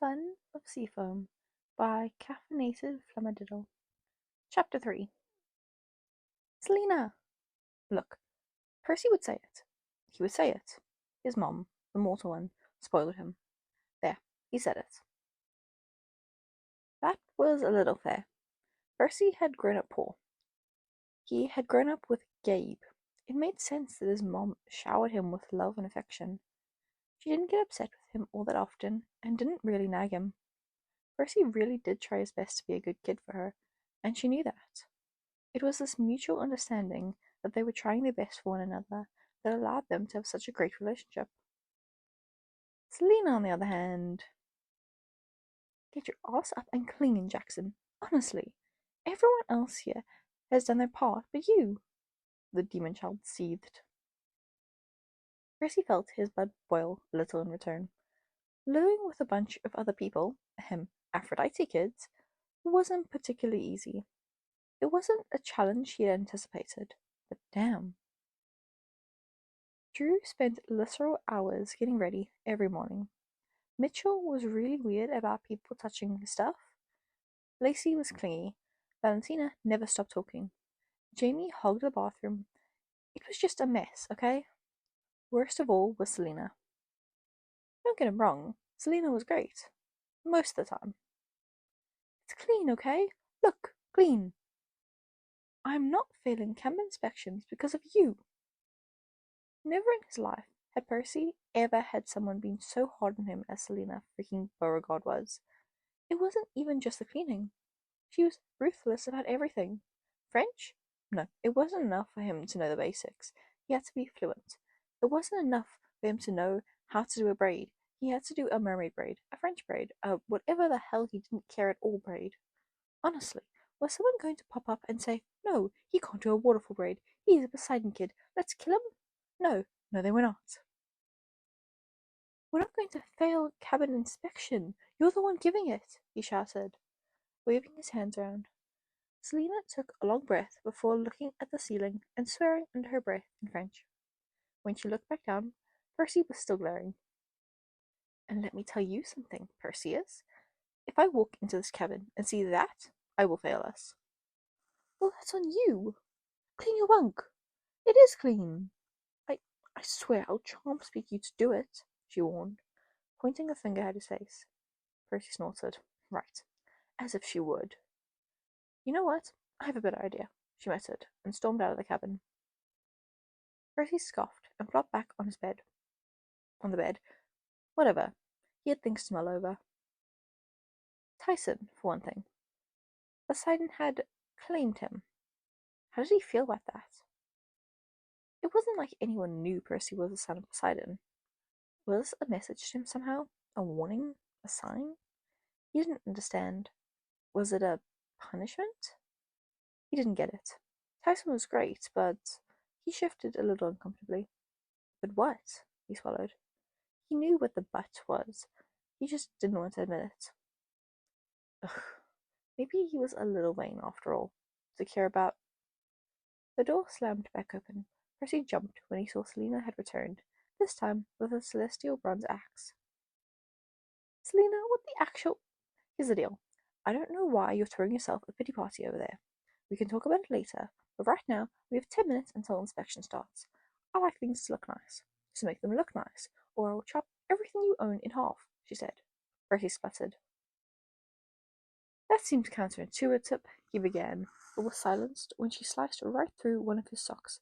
Fun of Seafoam by CaffeinatedFlumadiddle. Chapter 3. Selena! Look, Percy would say it. He would say it. His mom, the mortal one, spoiled him. There, he said it. That was a little fair. Percy had grown up poor. He had grown up with Gabe. It made sense that his mom showered him with love and affection. She didn't get upset with him all that often, and didn't really nag him. Percy really did try his best to be a good kid for her, and she knew that. It was this mutual understanding that they were trying their best for one another that allowed them to have such a great relationship. Selena, on the other hand, get your ass up and clean, Jackson. Honestly, everyone else here has done their part, but you, the demon child seethed. Percy felt his blood boil a little in return. Living with a bunch of other people, Aphrodite kids, wasn't particularly easy. It wasn't a challenge he had anticipated, but damn. Drew spent literal hours getting ready every morning. Mitchell was really weird about people touching his stuff. Lacey was clingy. Valentina never stopped talking. Jamie hogged the bathroom. It was just a mess, okay? Worst of all was Selena. Don't get him wrong, Selena was great. Most of the time. It's clean, okay? Look, clean. I'm not failing camp inspections because of you. Never in his life had Percy ever had someone been so hard on him as Selena freaking Beauregard was. It wasn't even just the cleaning. She was ruthless about everything. French? No, it wasn't enough for him to know the basics. He had to be fluent. It wasn't enough for him to know how to do a braid. He had to do a mermaid braid, a French braid, whatever the hell he didn't care at all braid. Honestly, was someone going to pop up and say, no, he can't do a waterfall braid. He's a Poseidon kid. Let's kill him? No, they were not. We're not going to fail cabin inspection. You're the one giving it, he shouted, waving his hands around. Selena took a long breath before looking at the ceiling and swearing under her breath in French. When she looked back down, Percy was still glaring. And let me tell you something, Perseus. If I walk into this cabin and see that, I will fail us. Well, that's on you. Clean your bunk. It is clean. I swear I'll charm speak you to do it, she warned, pointing a finger at his face. Percy snorted. Right. As if she would. You know what? I have a better idea, she muttered, and stormed out of the cabin. Percy scoffed and flopped back on the bed. Whatever. He had things to mull over. Tyson, for one thing. Poseidon had claimed him. How did he feel about that? It wasn't like anyone knew Percy was the son of Poseidon. Was this a message to him somehow? A warning? A sign? He didn't understand. Was it a punishment? He didn't get it. Tyson was great, but he shifted a little uncomfortably. But what? He swallowed. He knew what the but was. He just didn't want to admit it. Ugh. Maybe he was a little vain after all, to care about. The door slammed back open. Percy jumped when he saw Selena had returned, this time with a celestial bronze axe. Selena, what the actual... Here's the deal. I don't know why you're throwing yourself a pity party over there. We can talk about it later, but right now we have 10 minutes until inspection starts. I like things to look nice, so make them look nice, or I will chop everything you own in half, she said. Percy sputtered. That seems counterintuitive, he began, but was silenced when she sliced right through one of his socks,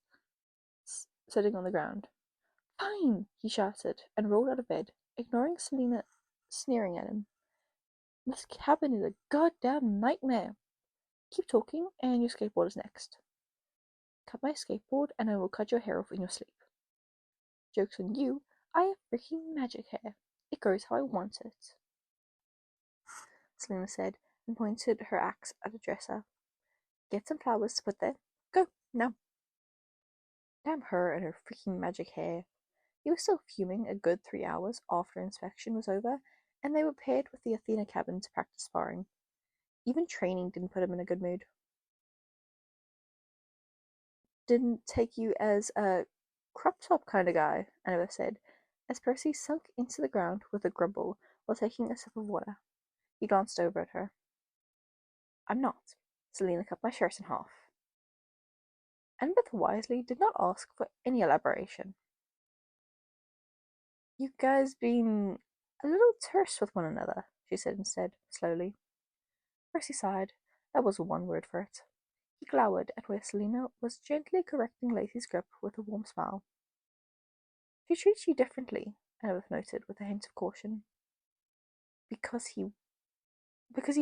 sitting on the ground. Fine, he shouted, and rolled out of bed, ignoring Selena sneering at him. This cabin is a goddamn nightmare. Keep talking, and your skateboard is next. Cut my skateboard, and I will cut your hair off in your sleep. Joke's on you, I have freaking magic hair. It grows how I want it. Selena said, and pointed her axe at a dresser. Get some flowers to put there. Go, now. Damn her and her freaking magic hair. He was still fuming a good 3 hours after inspection was over, and they were paired with the Athena cabin to practice sparring. Even training didn't put him in a good mood. Didn't take you as a crop top kind of guy, Annabeth said, as Percy sunk into the ground with a grumble while taking a sip of water. He glanced over at her. I'm not. Selina cut my shirt in half. Annabeth wisely did not ask for any elaboration. You guys been a little terse with one another, she said instead, slowly. Percy sighed. That was one word for it. He glowered at where Selina was gently correcting Lacey's grip with a warm smile. She treats you differently, Annabeth noted with a hint of caution. Because he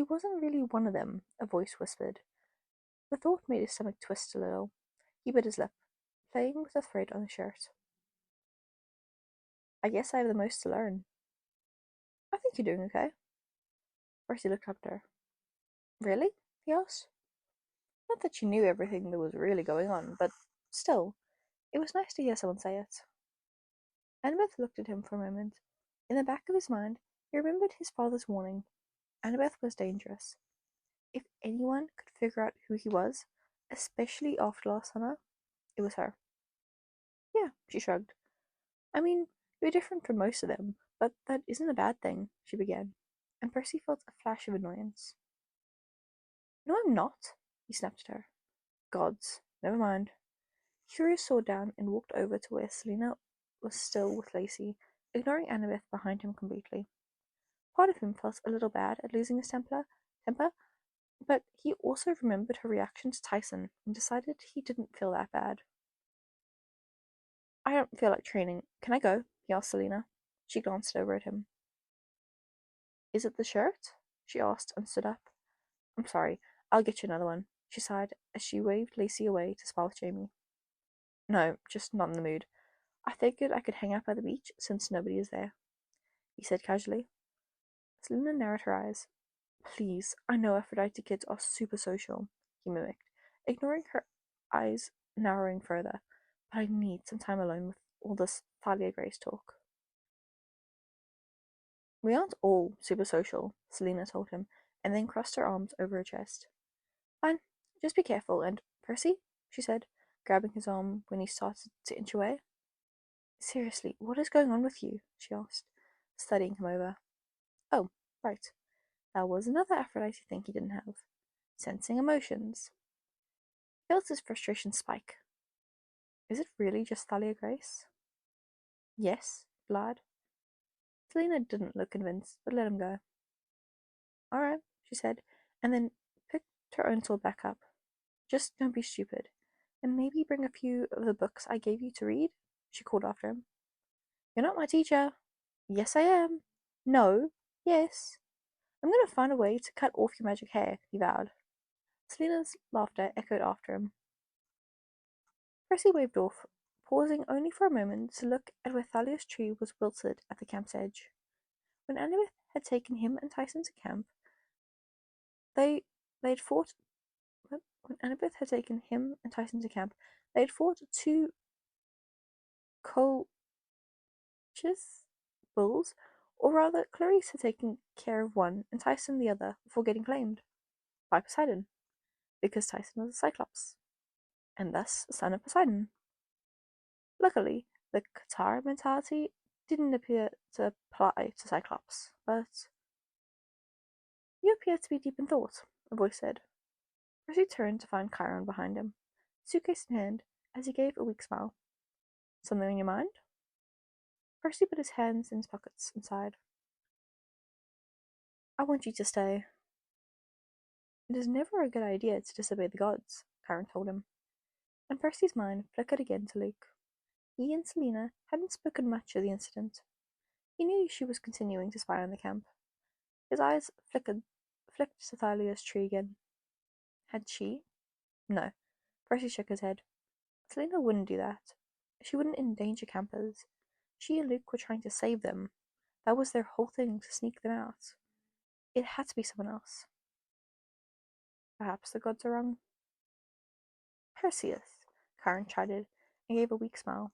wasn't really one of them, a voice whispered. The thought made his stomach twist a little. He bit his lip, playing with the thread on his shirt. I guess I have the most to learn. I think you're doing okay. Percy looked up at her. Really? He asked. Not that she knew everything that was really going on, but still, it was nice to hear someone say it. Annabeth looked at him for a moment. In the back of his mind, he remembered his father's warning. Annabeth was dangerous. If anyone could figure out who he was, especially after last summer, it was her. Yeah, she shrugged. I mean, you're different from most of them, but that isn't a bad thing, she began, and Percy felt a flash of annoyance. No, I'm not, he snapped at her. Gods, never mind. He threw his sword down and walked over to where Selina was still with Lacey, ignoring Annabeth behind him completely. Part of him felt a little bad at losing his temper, but he also remembered her reaction to Tyson and decided he didn't feel that bad. I don't feel like training. Can I go? He asked Selina. She glanced over at him. Is it the shirt? She asked and stood up. I'm sorry, I'll get you another one, she sighed as she waved Lacey away to smile with Jamie. No, just not in the mood. I figured I could hang out by the beach since nobody is there, he said casually. Selina narrowed her eyes. Please, I know Aphrodite kids are super social, he mimicked, ignoring her eyes narrowing further, but I need some time alone with all this Thalia Grace talk. We aren't all super social, Selina told him, and then crossed her arms over her chest. Fine, just be careful, and Percy, she said, grabbing his arm when he started to inch away. Seriously, what is going on with you? She asked, studying him over. Oh, right. That was another Aphrodite thing he didn't have. Sensing emotions. He felt his frustration spike. Is it really just Thalia Grace? Yes, Vlad. Selina didn't look convinced, but let him go. All right, she said, and then picked her own sword back up. Just don't be stupid, and maybe bring a few of the books I gave you to read, she called after him. You're not my teacher. Yes, I am. No. Yes. I'm going to find a way to cut off your magic hair, he vowed. Selina's laughter echoed after him. Percy waved off, pausing only for a moment to look at where Thalia's tree was wilted at the camp's edge. When Annabeth had taken him and Tyson to camp, they had fought. When Annabeth had taken him and Tyson to camp, they had fought two coaches bulls, or rather, Clarice had taken care of one and Tyson the other before getting claimed by Poseidon, because Tyson was a Cyclops, and thus a son of Poseidon. Luckily, the Qatar mentality didn't appear to apply to Cyclops, but you appear to be deep in thought, a voice said. Percy turned to find Chiron behind him, suitcase in hand, as he gave a weak smile. Something on your mind? Percy put his hands in his pockets and sighed. I want you to stay. It is never a good idea to disobey the gods, Chiron told him, and Percy's mind flickered again to Luke. He and Selina hadn't spoken much of the incident. He knew she was continuing to spy on the camp. His eyes flicked to Thalia's tree again. Had she? No. Percy shook his head. Selina wouldn't do that. She wouldn't endanger campers. She and Luke were trying to save them. That was their whole thing, to sneak them out. It had to be someone else. Perhaps the gods are wrong. Perseus, Chiron chided, and gave a weak smile.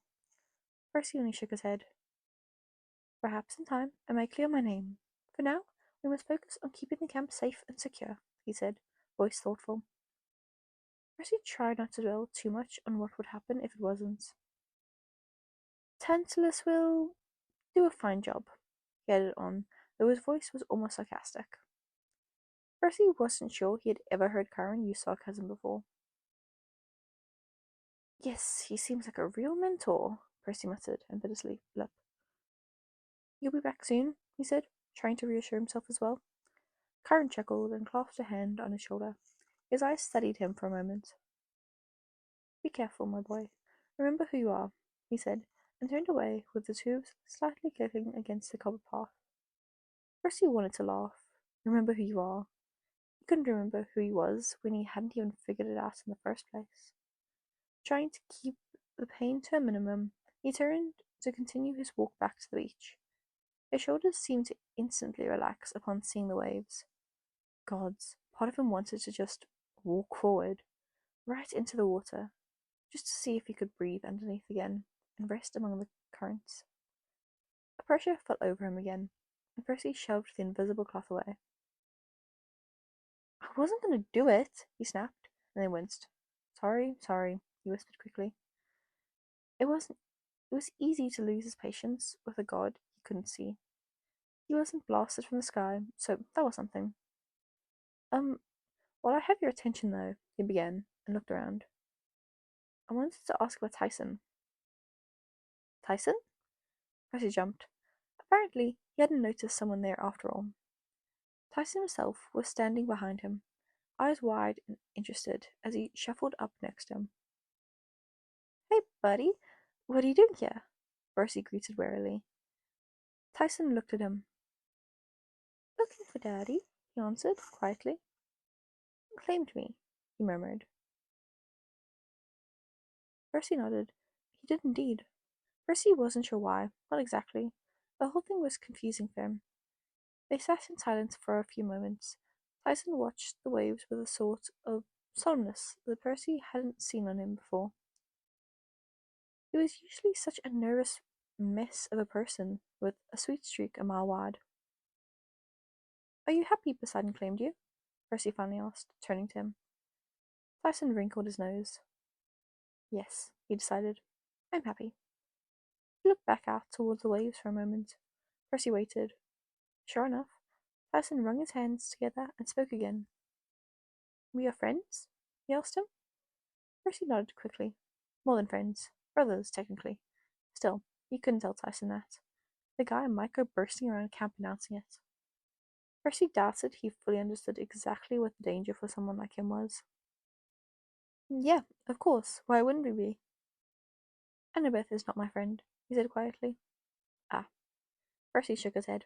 Percy only shook his head. Perhaps in time I may clear my name. For now, we must focus on keeping the camp safe and secure, he said, voice thoughtful. Percy tried not to dwell too much on what would happen if it wasn't. Tantalus will Do a fine job, he added on, though his voice was almost sarcastic. Percy wasn't sure he had ever heard Karen use sarcasm before. Yes, he seems like a real mentor, Percy muttered and bit his lip. You'll be back soon, he said, trying to reassure himself as well. Karen chuckled and clasped a hand on his shoulder. His eyes studied him for a moment. Be careful, my boy. Remember who you are, he said, and turned away with his hooves slightly clicking against the cobbled path. Percy wanted to laugh. Remember who you are. He couldn't remember who he was when he hadn't even figured it out in the first place. Trying to keep the pain to a minimum, he turned to continue his walk back to the beach. His shoulders seemed to instantly relax upon seeing the waves. Gods, part of him wanted to just walk forward, right into the water, just to see if he could breathe underneath again and rest among the currents. A pressure fell over him again, and Percy shoved the invisible cloth away. I wasn't going to do it, he snapped, and then winced. Sorry, he whispered quickly. It was easy to lose his patience with a god he couldn't see. He wasn't blasted from the sky, so that was something. While I have your attention, though, he began, and looked around. I wanted to ask about Tyson. Tyson? Percy jumped. Apparently, he hadn't noticed someone there after all. Tyson himself was standing behind him, eyes wide and interested, as he shuffled up next to him. Hey, buddy, what are you doing here? Percy greeted warily. Tyson looked at him. Looking for Daddy, he answered quietly. Claimed me, he murmured. Percy nodded. He did indeed. Percy wasn't sure why, not exactly. The whole thing was confusing for him. They sat in silence for a few moments. Tyson watched the waves with a sort of solemnness that Percy hadn't seen on him before. He was usually such a nervous mess of a person, with a sweet streak a mile wide. Are you happy Poseidon claimed you? Percy finally asked, turning to him. Tyson wrinkled his nose. Yes, he decided. I'm happy. He looked back out towards the waves for a moment. Percy waited. Sure enough, Tyson wrung his hands together and spoke again. We are friends? He asked him. Percy nodded quickly. More than friends. Brothers, technically. Still, he couldn't tell Tyson that. The guy might go bursting around camp announcing it. Percy doubted he fully understood exactly what the danger for someone like him was. Yeah, of course. Why wouldn't we be? Annabeth is not my friend, he said quietly. Ah. Percy shook his head.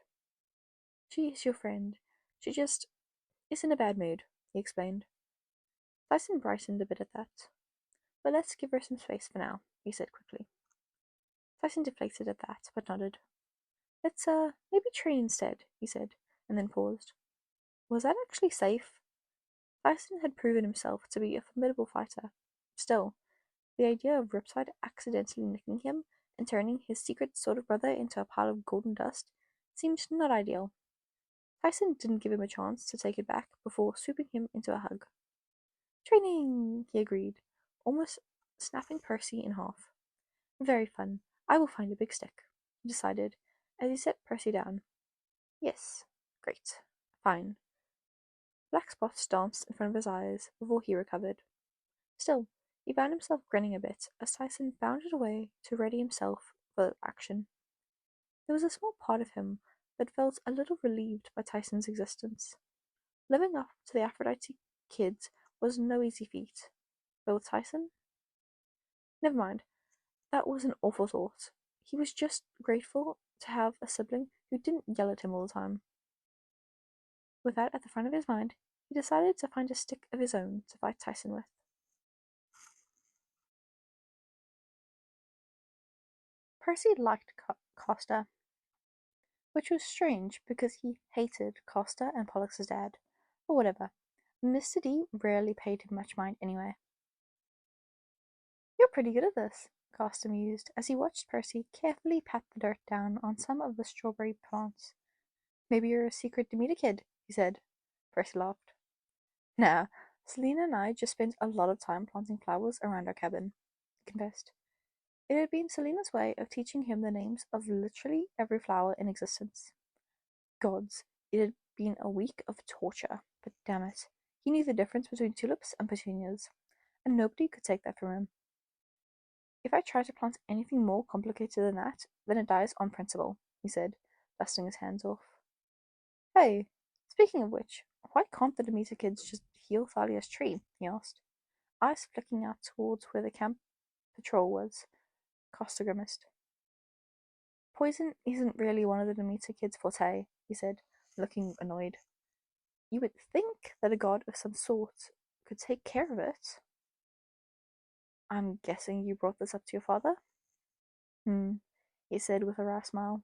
She is your friend. She just is in a bad mood, he explained. Tyson brightened a bit at that. But let's give her some space for now, he said quickly. Tyson deflated at that, but nodded. Let's, maybe train instead, he said, and then paused. Was that actually safe? Tyson had proven himself to be a formidable fighter. Still, the idea of Riptide accidentally nicking him and turning his secret sort of brother into a pile of golden dust seemed not ideal. Tyson didn't give him a chance to take it back before swooping him into a hug. Training, he agreed, almost snapping Percy in half. Very fun. I will find a big stick, he decided, as he set Percy down. Yes, great, fine. Black spots danced in front of his eyes before he recovered. Still, he found himself grinning a bit as Tyson bounded away to ready himself for action. There was a small part of him that felt a little relieved by Tyson's existence. Living up to the Aphrodite kids was no easy feat, but with Tyson? Never mind, that was an awful thought. He was just grateful to have a sibling who didn't yell at him all the time. With that at the front of his mind, he decided to find a stick of his own to fight Tyson with. Percy liked Castor, which was strange because he hated Castor and Pollux's dad. But whatever. Mr. D rarely paid him much mind anyway. You're pretty good at this, Castor mused as he watched Percy carefully pat the dirt down on some of the strawberry plants. Maybe you're a secret Demeter kid, he said. Percy laughed. Nah, Selena and I just spent a lot of time planting flowers around our cabin, he confessed. It had been Selena's way of teaching him the names of literally every flower in existence. Gods, it had been a week of torture, but damn it, he knew the difference between tulips and petunias, and nobody could take that from him. If I try to plant anything more complicated than that, then it dies on principle, he said, dusting his hands off. Hey, speaking of which, why can't the Demeter kids just heal Thalia's tree? He asked, eyes flicking out towards where the camp patrol was. Castor grimaced. Poison isn't really one of the Demeter kids' forte, he said, looking annoyed. You would think that a god of some sort could take care of it. I'm guessing you brought this up to your father? He said with a wry smile.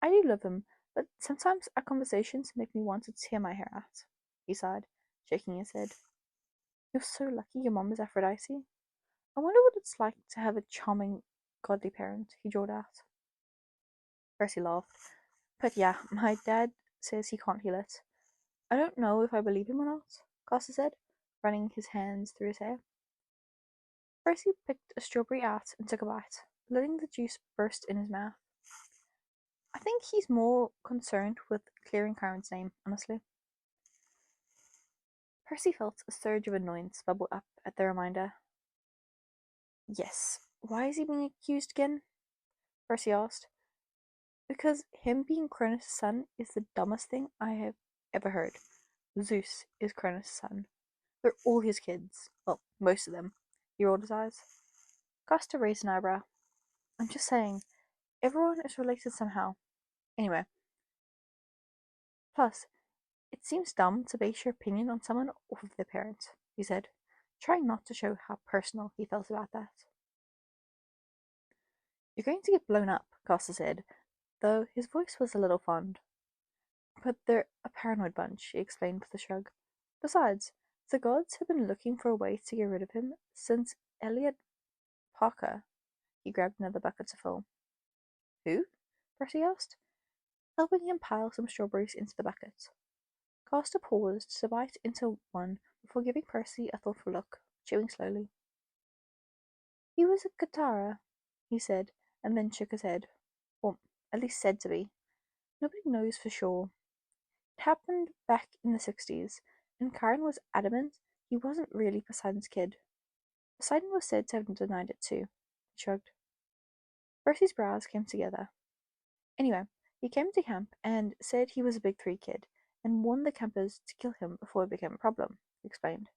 I do love him, but sometimes our conversations make me want to tear my hair out, he sighed, shaking his head. You're so lucky your mom is Aphrodite. I wonder what it's like to have a charming, godly parent, he drawled out. Percy laughed. But yeah, my dad says he can't heal it. I don't know if I believe him or not, Castor said, running his hands through his hair. Percy picked a strawberry out and took a bite, letting the juice burst in his mouth. I think he's more concerned with clearing Karen's name, honestly. Percy felt a surge of annoyance bubble up at the reminder. Yes, why is he being accused again? Percy asked. Because him being Cronus' son is the dumbest thing I have ever heard. Zeus is Cronus' son. They're all his kids. Well, most of them. He rolled his eyes. Castor raised an eyebrow. I'm just saying, everyone is related somehow. Anyway. Plus, it seems dumb to base your opinion on someone off of their parent, he said, trying not to show how personal he felt about that. You're going to get blown up, Castor said, though his voice was a little fond. But they're a paranoid bunch, he explained with a shrug. Besides, the gods have been looking for a way to get rid of him since Elliot Parker. He grabbed another bucket to fill. Who? Percy asked, helping him pile some strawberries into the bucket. Castor paused to bite into one before giving Percy a thoughtful look, chewing slowly. He was a Katara, he said, and then shook his head. Or at least said to be. Nobody knows for sure. It happened back in the 60s, and Karen was adamant he wasn't really Poseidon's kid. Poseidon was said to have denied it too. He shrugged. Percy's brows came together. Anyway, he came to camp and said he was a Big Three kid, and warned the campers to kill him before it became a problem, he explained.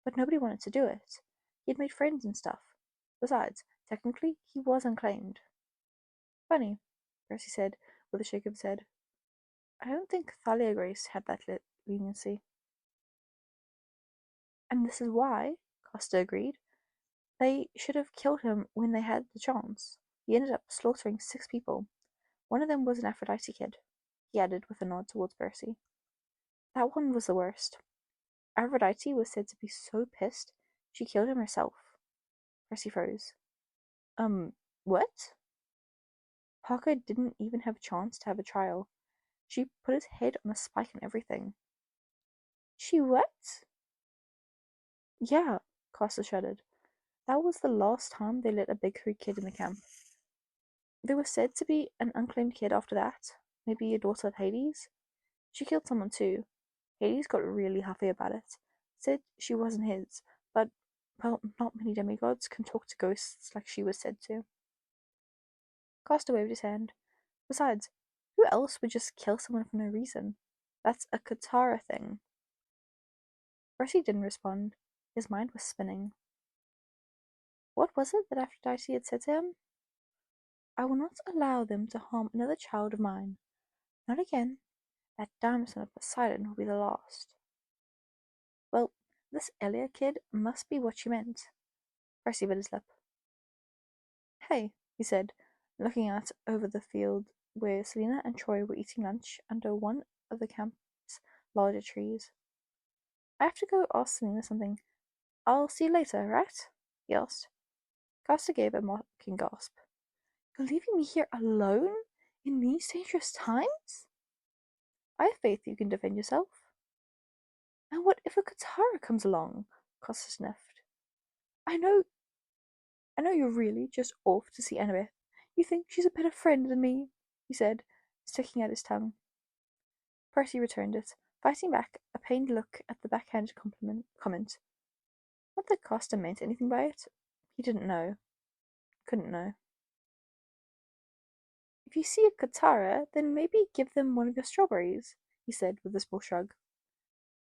But nobody wanted to do it. He had made friends and stuff. Besides, technically, he was unclaimed. Funny, Percy said, with a shake of his head. I don't think Thalia Grace had that leniency. And this is why, Costa agreed. They should have killed him when they had the chance. He ended up slaughtering 6 people. One of them was an Aphrodite kid, he added with a nod towards Percy. That one was the worst. Aphrodite was said to be so pissed she killed him herself. Percy froze. What? Parker didn't even have a chance to have a trial. She put his head on a spike and everything. She what? Yeah, Costa shuddered. That was the last time they let a Big Three kid in the camp. There was said to be an unclaimed kid after that, maybe a daughter of Hades. She killed someone too. Hades got really huffy about it, said she wasn't his, but, well, not many demigods can talk to ghosts like she was said to. Costa waved his hand. Besides, who else would just kill someone for no reason? That's a Katara thing. Percy didn't respond. His mind was spinning. What was it that Aphrodite had said to him? I will not allow them to harm another child of mine. Not again. That damn son of Poseidon will be the last. Well, this Elia kid must be what she meant. Percy bit his lip. Hey, he said, looking out over the field where Selena and Troy were eating lunch under one of the camp's larger trees. I have to go ask Selena something. I'll see you later, right? He asked. Castor gave a mocking gasp. You're leaving me here alone? In these dangerous times? I have faith you can defend yourself. And what if a Katara comes along? Castor sniffed. I know I know you're really just off to see Annabeth. You think she's a better friend than me, he said, sticking out his tongue. Percy returned it, fighting back a pained look at the backhanded comment. Not that Costa meant anything by it. He didn't know. Couldn't know. If you see a Katara, then maybe give them one of your strawberries, he said with a small shrug,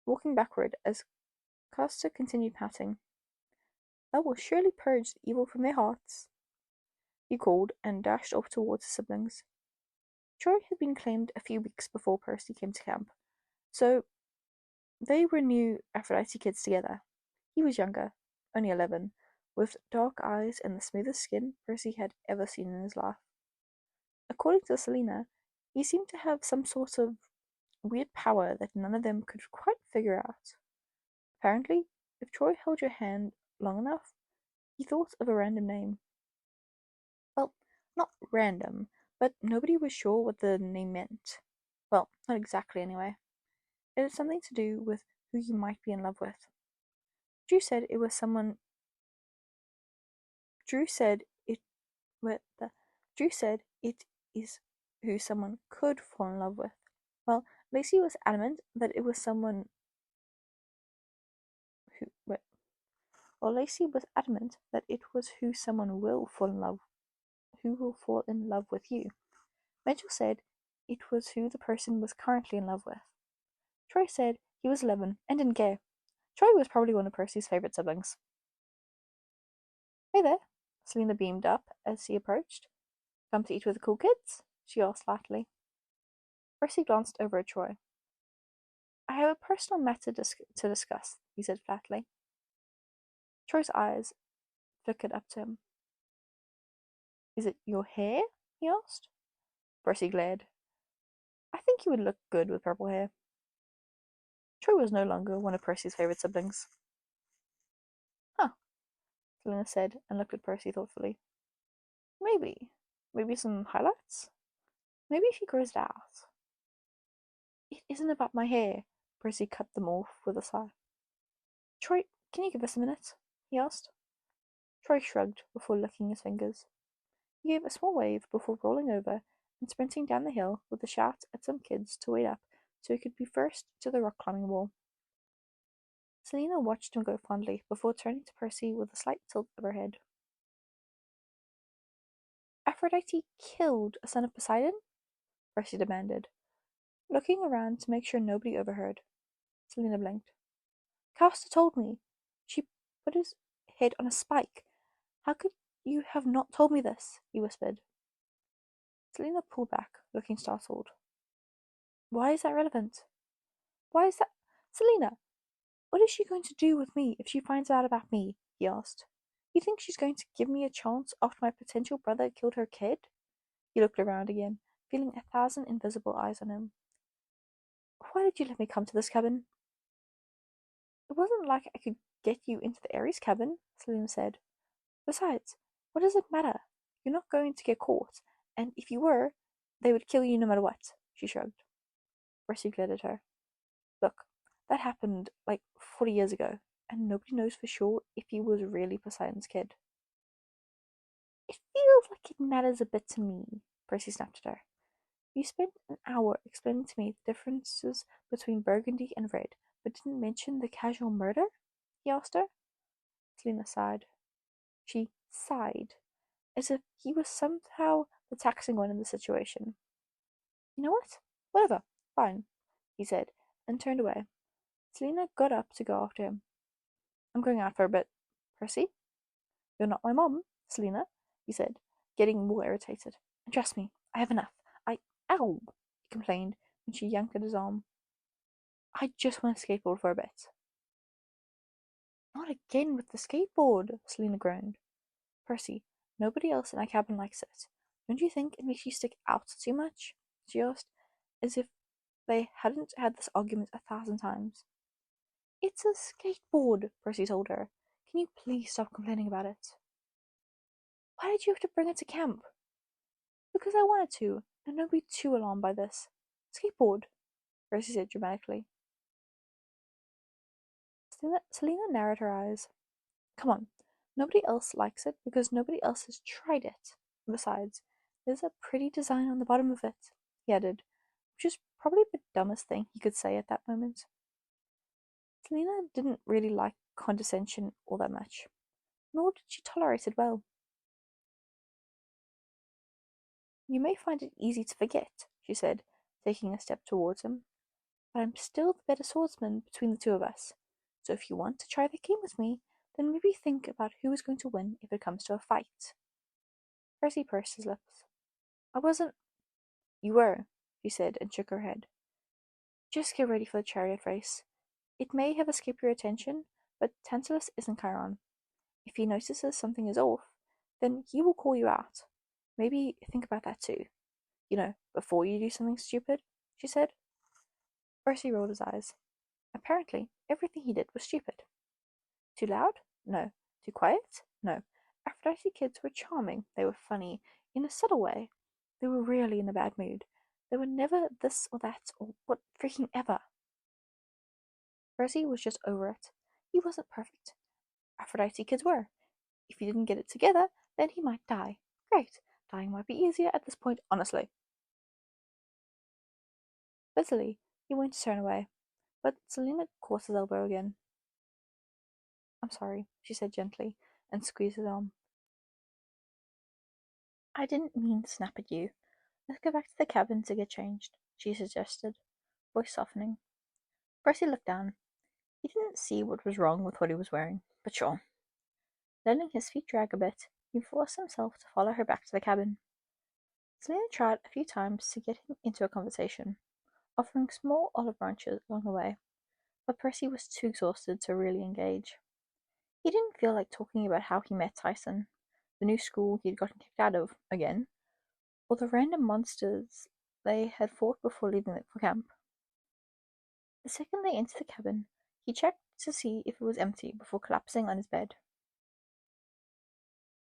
walking backward as Costa continued pouting. That will surely purge the evil from their hearts, he called, and dashed off towards his siblings. Troy had been claimed a few weeks before Percy came to camp, so they were new Aphrodite kids together. He was younger, only 11, with dark eyes and the smoothest skin Percy had ever seen in his life. According to Selena, he seemed to have some sort of weird power that none of them could quite figure out. Apparently, if Troy held your hand long enough, he thought of a random name. Well, not random, but nobody was sure what the name meant. Well, not exactly anyway. It had something to do with who you might be in love with. Drew said it was someone. Drew said it. Drew said it is who someone could fall in love with. Well, Lacey was adamant that it was someone who. Well, Lacey was adamant that it was who someone will fall in love. Who will fall in love with you? Mitchell said it was who the person was currently in love with. Troy said he was 11 and didn't care. Troy was probably one of Percy's favourite siblings. Hey there, Selena beamed up as he approached. Come to eat with the cool kids? She asked lightly. Percy glanced over at Troy. I have a personal matter to discuss, he said flatly. Troy's eyes flickered up to him. Is it your hair? He asked. Percy glared. I think you would look good with purple hair. Troy was no longer one of Percy's favourite siblings. Huh, Selena said and looked at Percy thoughtfully. Maybe. Maybe some highlights? Maybe if he grows it out. It isn't about my hair, Percy cut them off with a sigh. Troy, can you give us a minute? He asked. Troy shrugged before licking his fingers. He gave a small wave before rolling over and sprinting down the hill with a shout at some kids to wait up so he could be first to the rock climbing wall. Selena watched him go fondly before turning to Percy with a slight tilt of her head. Aphrodite killed a son of Poseidon? Percy demanded, looking around to make sure nobody overheard. Selena blinked. Castor told me. She put his head on a spike. How could you have not told me this? He whispered. Selena pulled back, looking startled. Why is that relevant? Why is that? Selena, what is she going to do with me if she finds out about me? He asked. You think she's going to give me a chance after my potential brother killed her kid? He looked around again, feeling 1,000 invisible eyes on him. Why did you let me come to this cabin? It wasn't like I could get you into the Ares cabin, Selena said. Besides, what does it matter? You're not going to get caught, and if you were, they would kill you no matter what, she shrugged. Percy glared at her. Look, that happened like 40 years ago, and nobody knows for sure if he was really Poseidon's kid. It feels like it matters a bit to me, Percy snapped at her. You spent an hour explaining to me the differences between burgundy and red, but didn't mention the casual murder? He asked her. Selena sighed. She sighed, as if he was somehow the taxing one in the situation. You know what? Whatever. Fine, he said, and turned away. Selena got up to go after him. I'm going out for a bit. Percy? You're not my mom, Selena, he said, getting more irritated. And trust me, I have enough. Ow! He complained when she yanked at his arm. I just want to skateboard for a bit. Not again with the skateboard, Selena groaned. Percy, nobody else in our cabin likes it. Don't you think it makes you stick out too much? She asked, as if they hadn't had this argument 1,000 times. It's a skateboard, Percy told her. Can you please stop complaining about it? Why did you have to bring it to camp? Because I wanted to, and don't be too alarmed by this. Skateboard, Percy said dramatically. Selena narrowed her eyes. Come on, Nobody else likes it because nobody else has tried it. Besides, there's a pretty design on the bottom of it, he added, which is probably the dumbest thing he could say at that moment. Selina didn't really like condescension all that much, nor did she tolerate it well. You may find it easy to forget, she said, taking a step towards him, but I'm still the better swordsman between the two of us. So if you want to try the game with me, then maybe think about who is going to win if it comes to a fight. Percy pursed his lips. I wasn't. You were, she said, and shook her head. Just get ready for the chariot race. It may have escaped your attention, but Tantalus isn't Chiron. If he notices something is off, then he will call you out. Maybe think about that too. Before you do something stupid, she said. Percy rolled his eyes. Apparently, everything he did was stupid. Too loud? No. Too quiet? No. Aphrodite kids were charming. They were funny, in a subtle way. They were rarely in a bad mood. They were never this or that or what freaking ever. Percy was just over it. He wasn't perfect. Aphrodite kids were. If he didn't get it together, then he might die. Great. Dying might be easier at this point, honestly. Busily, he went to turn away, but Selina caught his elbow again. I'm sorry, she said gently, and squeezed his arm. I didn't mean to snap at you. Let's go back to the cabin to get changed, she suggested, voice softening. Percy looked down. He didn't see what was wrong with what he was wearing, but sure. Letting his feet drag a bit, he forced himself to follow her back to the cabin. Selina tried a few times to get him into a conversation, offering small olive branches along the way, but Percy was too exhausted to really engage. He didn't feel like talking about how he met Tyson, the new school he'd gotten kicked out of again, or the random monsters they had fought before leaving for camp. The second they entered the cabin, he checked to see if it was empty before collapsing on his bed.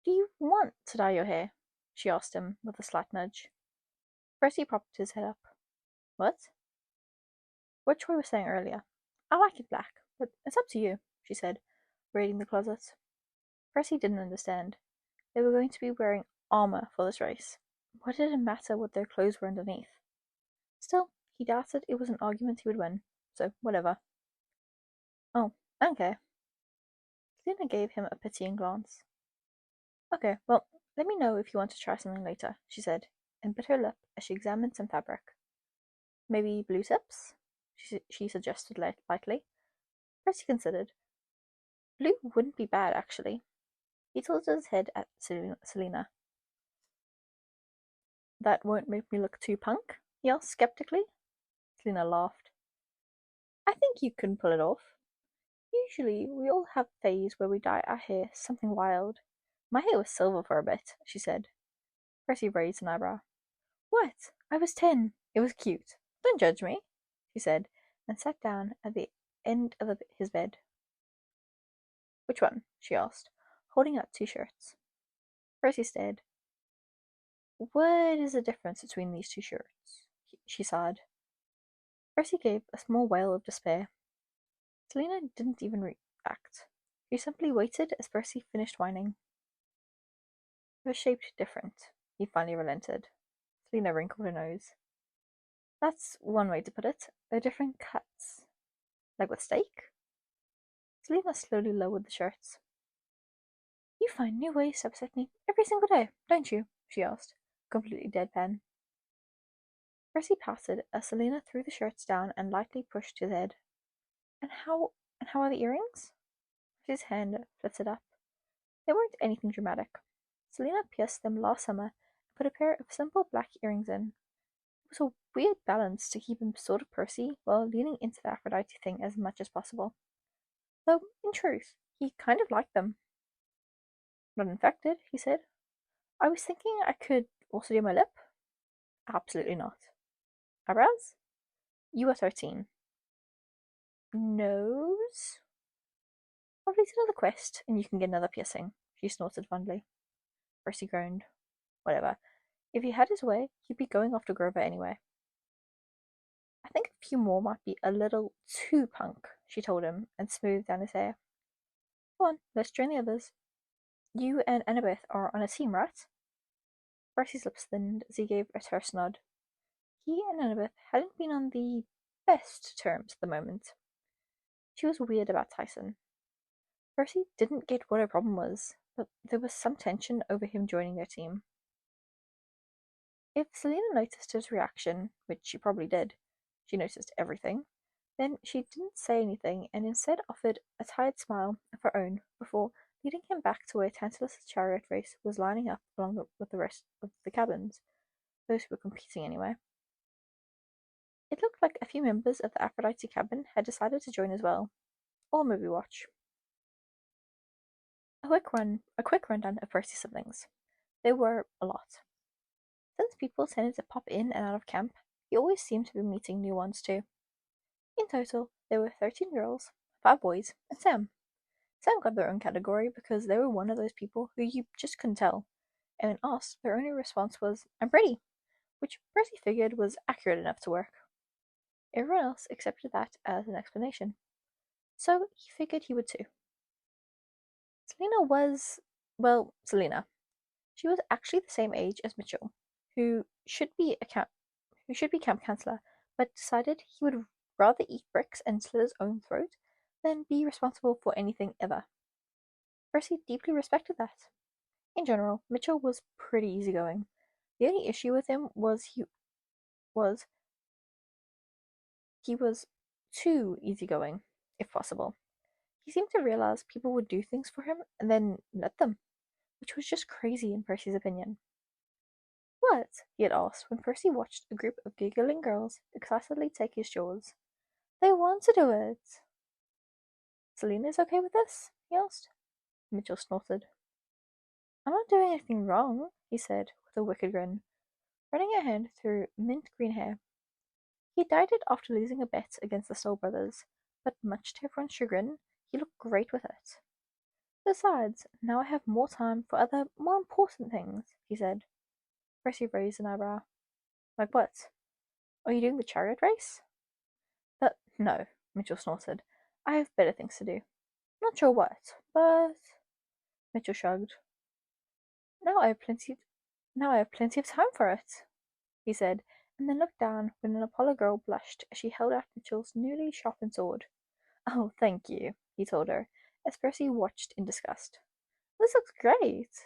Do you want to dye your hair? She asked him with a slight nudge. Percy propped his head up. What? What Troy was saying earlier. I like it black, but it's up to you, she said, raiding the closet. Percy didn't understand. They were going to be wearing armor for this race. What did it matter what their clothes were underneath? Still, he doubted it was an argument he would win, so whatever. Oh, I don't care. Selina gave him a pitying glance. Okay, well, let me know if you want to try something later, she said, and bit her lip as she examined some fabric. Maybe blue tips? She suggested lightly. Percy considered. Blue wouldn't be bad, actually. He tilted his head at Selina. That won't make me look too punk? He asked skeptically. Selina laughed. I think you can pull it off. Usually, we all have a phase where we dye our hair something wild. My hair was silver for a bit, she said. Percy raised an eyebrow. What? I was 10. It was cute. Don't judge me, she said, and sat down at the end of his bed. Which one? She asked, holding out 2 shirts. Percy stared. What is the difference between these 2 shirts? She sighed. Percy gave a small wail of despair. Selina didn't even react. She simply waited as Percy finished whining. They were shaped different, he finally relented. Selina wrinkled her nose. That's one way to put it. They're different cuts. Like with steak? Selina slowly lowered the shirts. You find new ways to upset me every single day, don't you? She asked, completely deadpan. Percy pouted as Selina threw the shirts down and lightly pushed his head. And how are the earrings? Percy's hand flitted up. They weren't anything dramatic. Selina pierced them last summer and put a pair of simple black earrings in. It was a weird balance to keep him sort of Percy while leaning into the Aphrodite thing as much as possible. Though, in truth, he kind of liked them. Not infected, he said. I was thinking I could also do my lip. Absolutely not. Eyebrows? You are 13. Nose? Complete another quest, and you can get another piercing, she snorted fondly. Percy groaned. Whatever. If he had his way, he'd be going off to Grover anyway. I think a few more might be a little too punk, she told him, and smoothed down his hair. Go on, let's join the others. You and Annabeth are on a team, right? Percy's lips thinned as he gave a terse nod. He and Annabeth hadn't been on the best terms at the moment. She was weird about Tyson. Percy didn't get what her problem was, but there was some tension over him joining their team. If Selena noticed his reaction, which she probably did, she noticed everything, then she didn't say anything and instead offered a tired smile of her own before leading him back to where Tantalus' chariot race was lining up along with the rest of the cabins, those who were competing anyway. It looked like a few members of the Aphrodite cabin had decided to join as well, or maybe watch. A quick rundown of Percy's siblings. There were a lot. Since people tended to pop in and out of camp, he always seemed to be meeting new ones too. In total, there were 13 girls, 5 boys, and Sam. Sam got their own category because they were one of those people who you just couldn't tell, and when asked, their only response was, "I'm pretty," which Percy figured was accurate enough to work. Everyone else accepted that as an explanation, so he figured he would too. Selena. She was actually the same age as Mitchell, who should be camp counselor, but decided he would rather eat bricks and slit his own throat than be responsible for anything ever. Percy deeply respected that. In general, Mitchell was pretty easygoing. The only issue with him was he was too easygoing, if possible. He seemed to realize people would do things for him and then let them, which was just crazy in Percy's opinion. "What?" he had asked when Percy watched a group of giggling girls excitedly take his jaws. "They want to do it." "Selena's okay with this?" he asked. Mitchell snorted. "I'm not doing anything wrong," he said with a wicked grin, running a hand through mint green hair. He dyed it after losing a bet against the Soul Brothers, but much to everyone's chagrin, he looked great with it. "Besides, now I have more time for other, more important things," he said. Percy raised an eyebrow. "Like what? Are you doing the chariot race?" No," Mitchell snorted. "I have better things to do." "Not sure what, but—" Mitchell shrugged. Now I have plenty of time for it," he said, and then looked down when an Apollo girl blushed as she held out Mitchell's newly sharpened sword. "Oh, thank you," he told her, as Percy watched in disgust. "This looks great."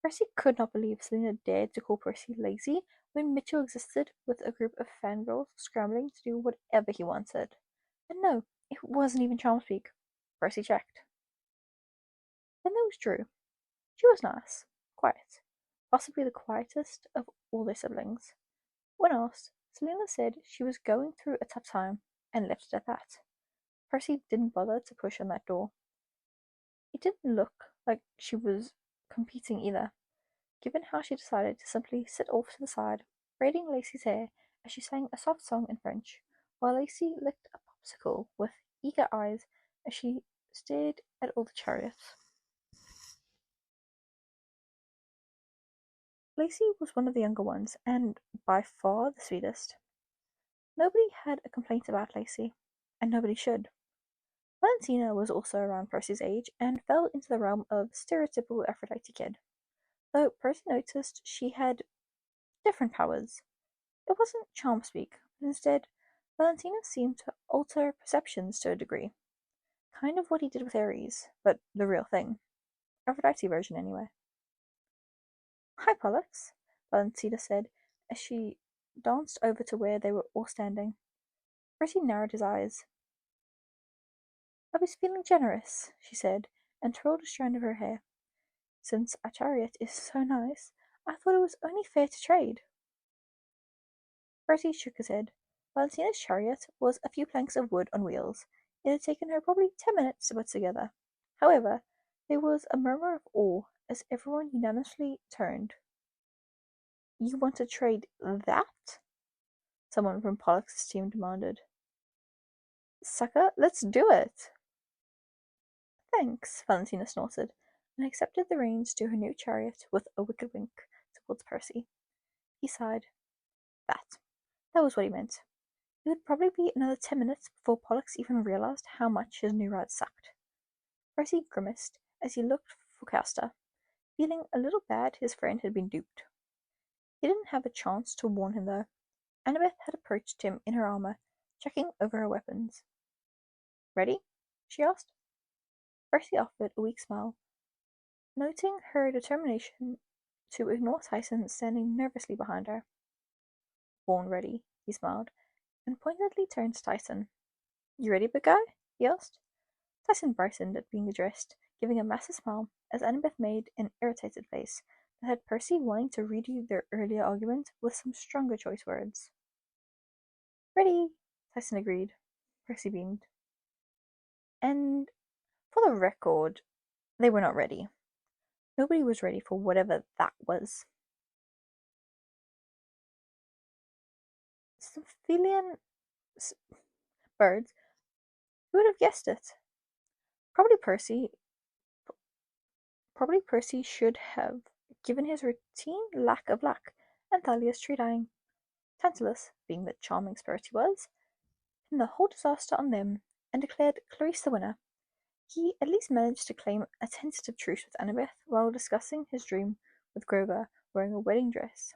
Percy could not believe Selena dared to call Percy lazy when Mitchell existed with a group of fangirls scrambling to do whatever he wanted. And no, it wasn't even charm speak. Percy checked. Then there was Drew. She was nice, quiet, possibly the quietest of all their siblings. When asked, Selena said she was going through a tough time and left it at that. Percy didn't bother to push on that door. It didn't look like she was competing either, given how she decided to simply sit off to the side, braiding Lacey's hair as she sang a soft song in French, while Lacey licked a popsicle with eager eyes as she stared at all the chariots. Lacey was one of the younger ones, and by far the sweetest. Nobody had a complaint about Lacey, and nobody should. Valentina was also around Percy's age and fell into the realm of stereotypical Aphrodite kid, though Percy noticed she had different powers. It wasn't charm speak, but instead, Valentina seemed to alter perceptions to a degree. Kind of what he did with Ares, but the real thing. Aphrodite version, anyway. "Hi, Pollux," Valentina said as she danced over to where they were all standing. Percy narrowed his eyes. "I was feeling generous," she said, and twirled a strand of her hair. "Since our chariot is so nice, I thought it was only fair to trade." Percy shook his head. Valentina's chariot was a few planks of wood on wheels. It had taken her probably 10 minutes to put together. However, there was a murmur of awe as everyone unanimously turned. "You want to trade that?" someone from Pollux's team demanded. "Sucker, let's do it!" "Thanks," Valentina snorted, and accepted the reins to her new chariot with a wicked wink towards Percy. He sighed. That was what he meant. It would probably be another 10 minutes before Pollux even realized how much his new ride sucked. Percy grimaced as he looked for Castor, feeling a little bad his friend had been duped. He didn't have a chance to warn him, though. Annabeth had approached him in her armor, checking over her weapons. "Ready?" she asked. Percy offered a weak smile, noting her determination to ignore Tyson standing nervously behind her. "Born ready," he smiled, and pointedly turned to Tyson. "You ready, big guy?" he asked. Tyson brightened at being addressed, giving a massive smile as Annabeth made an irritated face that had Percy wanting to redo their earlier argument with some stronger choice words. "Ready," Tyson agreed. Percy beamed. And for the record, they were not ready. Nobody was ready for whatever that was. Symphilian birds? Who would have guessed it? Probably Percy. Probably Percy should have, given his routine lack of luck and Thalia's tree dying. Tantalus, being the charming spirit he was, pinned the whole disaster on them and declared Clarice the winner. He at least managed to claim a tentative truce with Annabeth while discussing his dream with Grover wearing a wedding dress.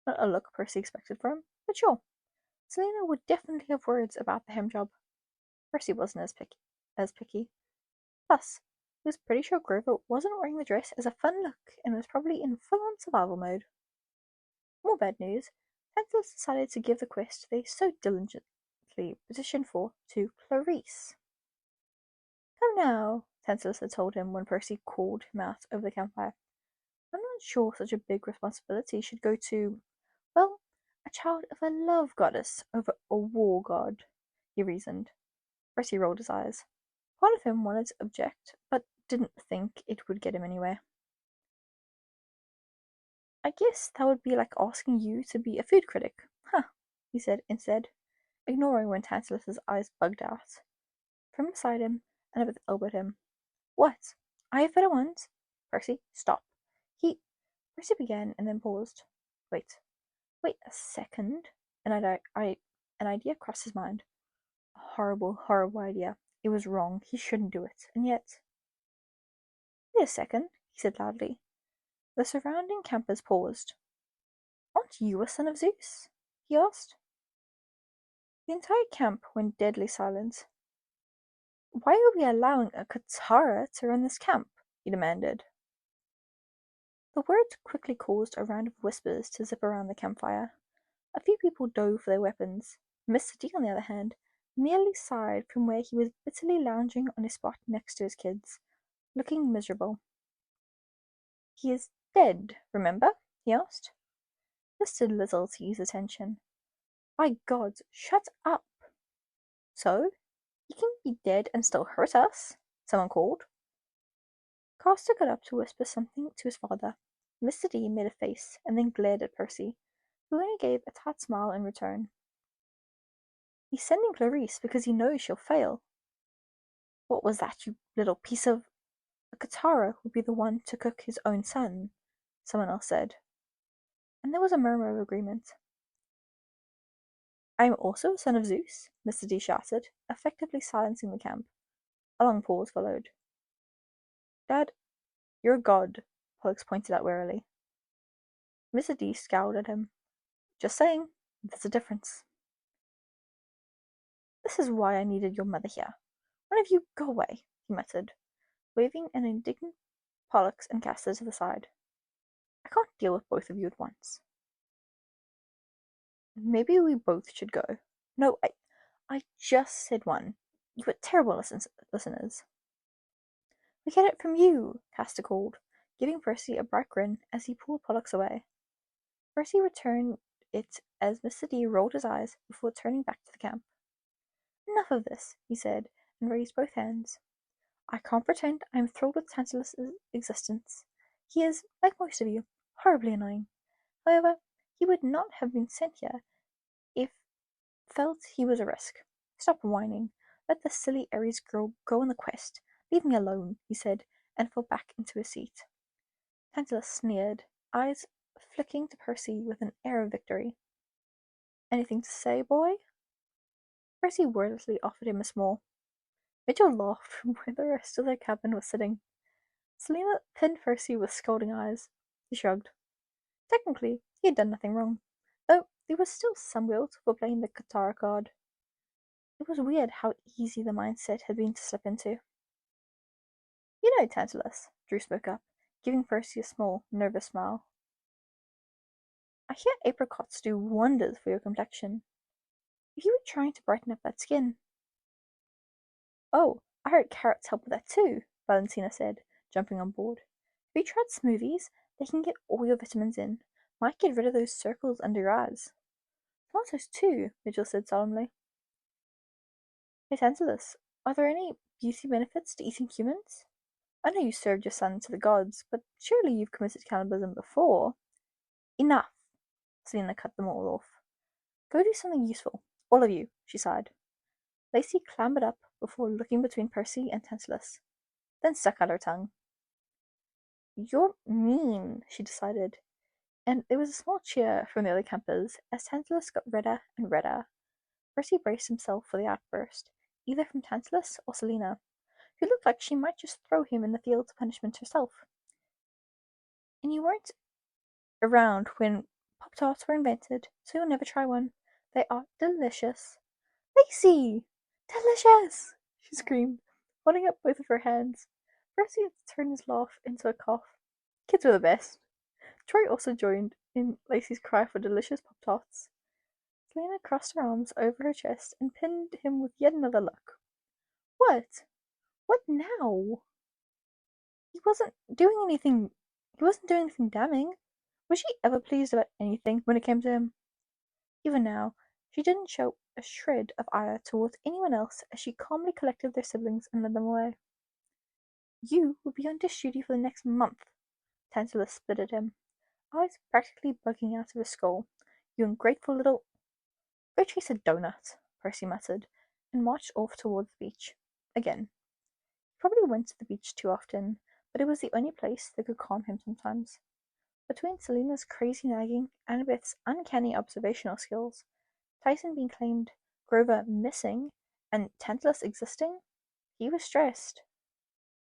Not a look Percy expected from him, but sure. Selena would definitely have words about the hem job. Percy wasn't as picky. Plus, he was pretty sure Grover wasn't wearing the dress as a fun look and was probably in full-on survival mode. More bad news. Tantalus decided to give the quest they so diligently petitioned for to Clarice. "Come now," Tantalus had told him when Percy called him out over the campfire. "I'm not sure such a big responsibility should go to, well, a child of a love goddess over a war god," he reasoned. Percy rolled his eyes. Part of him wanted to object, but didn't think it would get him anywhere. "I guess that would be like asking you to be a food critic." "Huh," he said instead, ignoring when Tantalus's eyes bugged out. From beside him, Annabeth elbowed him. "What? I have better ones." "Percy, stop." Percy began and then paused. Wait a second. An idea crossed his mind. A horrible, horrible idea. It was wrong. He shouldn't do it. And yet... "Wait a second," he said loudly. The surrounding campers paused. "Aren't you a son of Zeus?" he asked. The entire camp went deadly silent. "Why are we allowing a Katara to run this camp?" he demanded. The words quickly caused a round of whispers to zip around the campfire. A few people dove for their weapons. Mr. D, on the other hand, merely sighed from where he was bitterly lounging on a spot next to his kids, looking miserable. "He is dead, remember?" he asked. This did little to ease the tension. "By God, shut up!" "So? He can be dead and still hurt us?" someone called. Castor got up to whisper something to his father. Mr. D made a face and then glared at Percy, who only gave a tight smile in return. "He's sending Clarice because he knows she'll fail." "What was that, you little piece of—" "A Katara would be the one to cook his own son," someone else said. And there was a murmur of agreement. "I am also a son of Zeus," Mr. D shouted, effectively silencing the camp. A long pause followed. "Dad, you're a god," Pollux pointed out warily. Mr. D scowled at him. "Just saying, there's a difference." "This is why I needed your mother here. One of you go away," he muttered, waving an indignant Pollux and Castor to the side. "I can't deal with both of you at once." "Maybe we both should go." "No, I just said one. You were terrible listeners." "We get it from you," Castor called, giving Percy a bright grin as he pulled Pollux away. Percy returned it as Mr. D rolled his eyes before turning back to the camp. "Enough of this," he said, and raised both hands. "I can't pretend I am thrilled with Tantalus' existence. He is, like most of you, horribly annoying. However, he would not have been sent here if felt he was a risk. Stop whining. Let the silly Ares girl go on the quest. Leave me alone," he said, and fell back into his seat. Tantalus sneered, eyes flicking to Percy with an air of victory. "Anything to say, boy?" Percy wordlessly offered him a small. Mitchell laughed from where the rest of their cabin was sitting. Selina pinned Percy with scolding eyes. He shrugged. Technically, he had done nothing wrong, though there was still some guilt for playing the guitar card. It was weird how easy the mindset had been to slip into. You know, Tantalus, Drew spoke up, giving Percy a small, nervous smile. I hear apricots do wonders for your complexion. If you were trying to brighten up that skin. Oh, I heard carrots help with that too, Valentina said, jumping on board. Have you tried smoothies? They can get all your vitamins in. Might get rid of those circles under your eyes. Tomatoes too, Mitchell said solemnly. Hey Tantalus, are there any beauty benefits to eating humans? I know you served your son to the gods, but surely you've committed cannibalism before. Enough! Selina cut them all off. Go do something useful, all of you, she sighed. Lacey clambered up before looking between Percy and Tantalus, then stuck out her tongue. You're mean, she decided, and there was a small cheer from the other campers as Tantalus got redder and redder. Percy braced himself for the outburst, either from Tantalus or Selina, who looked like she might just throw him in the field of punishment herself. And you weren't around when Pop-Tarts were invented, so you'll never try one. They are delicious. Lacey! Delicious! She screamed, holding up both of her hands. Percy had to turn his laugh into a cough. Kids were the best. Troy also joined in Lacey's cry for delicious Pop-Tarts. Selina crossed her arms over her chest and pinned him with yet another look. What? What now? He wasn't doing anything damning. Was she ever pleased about anything when it came to him? Even now, she didn't show a shred of ire towards anyone else as she calmly collected their siblings and led them away. You will be on dish duty for the next month, Tantalus spit at him, eyes practically bugging out of his skull. You ungrateful little... Go chase a donut, Percy muttered, and marched off toward the beach. Again. He probably went to the beach too often, but it was the only place that could calm him sometimes. Between Selina's crazy nagging and Beth's uncanny observational skills, Tyson being claimed, Grover missing, and Tantalus existing, he was stressed.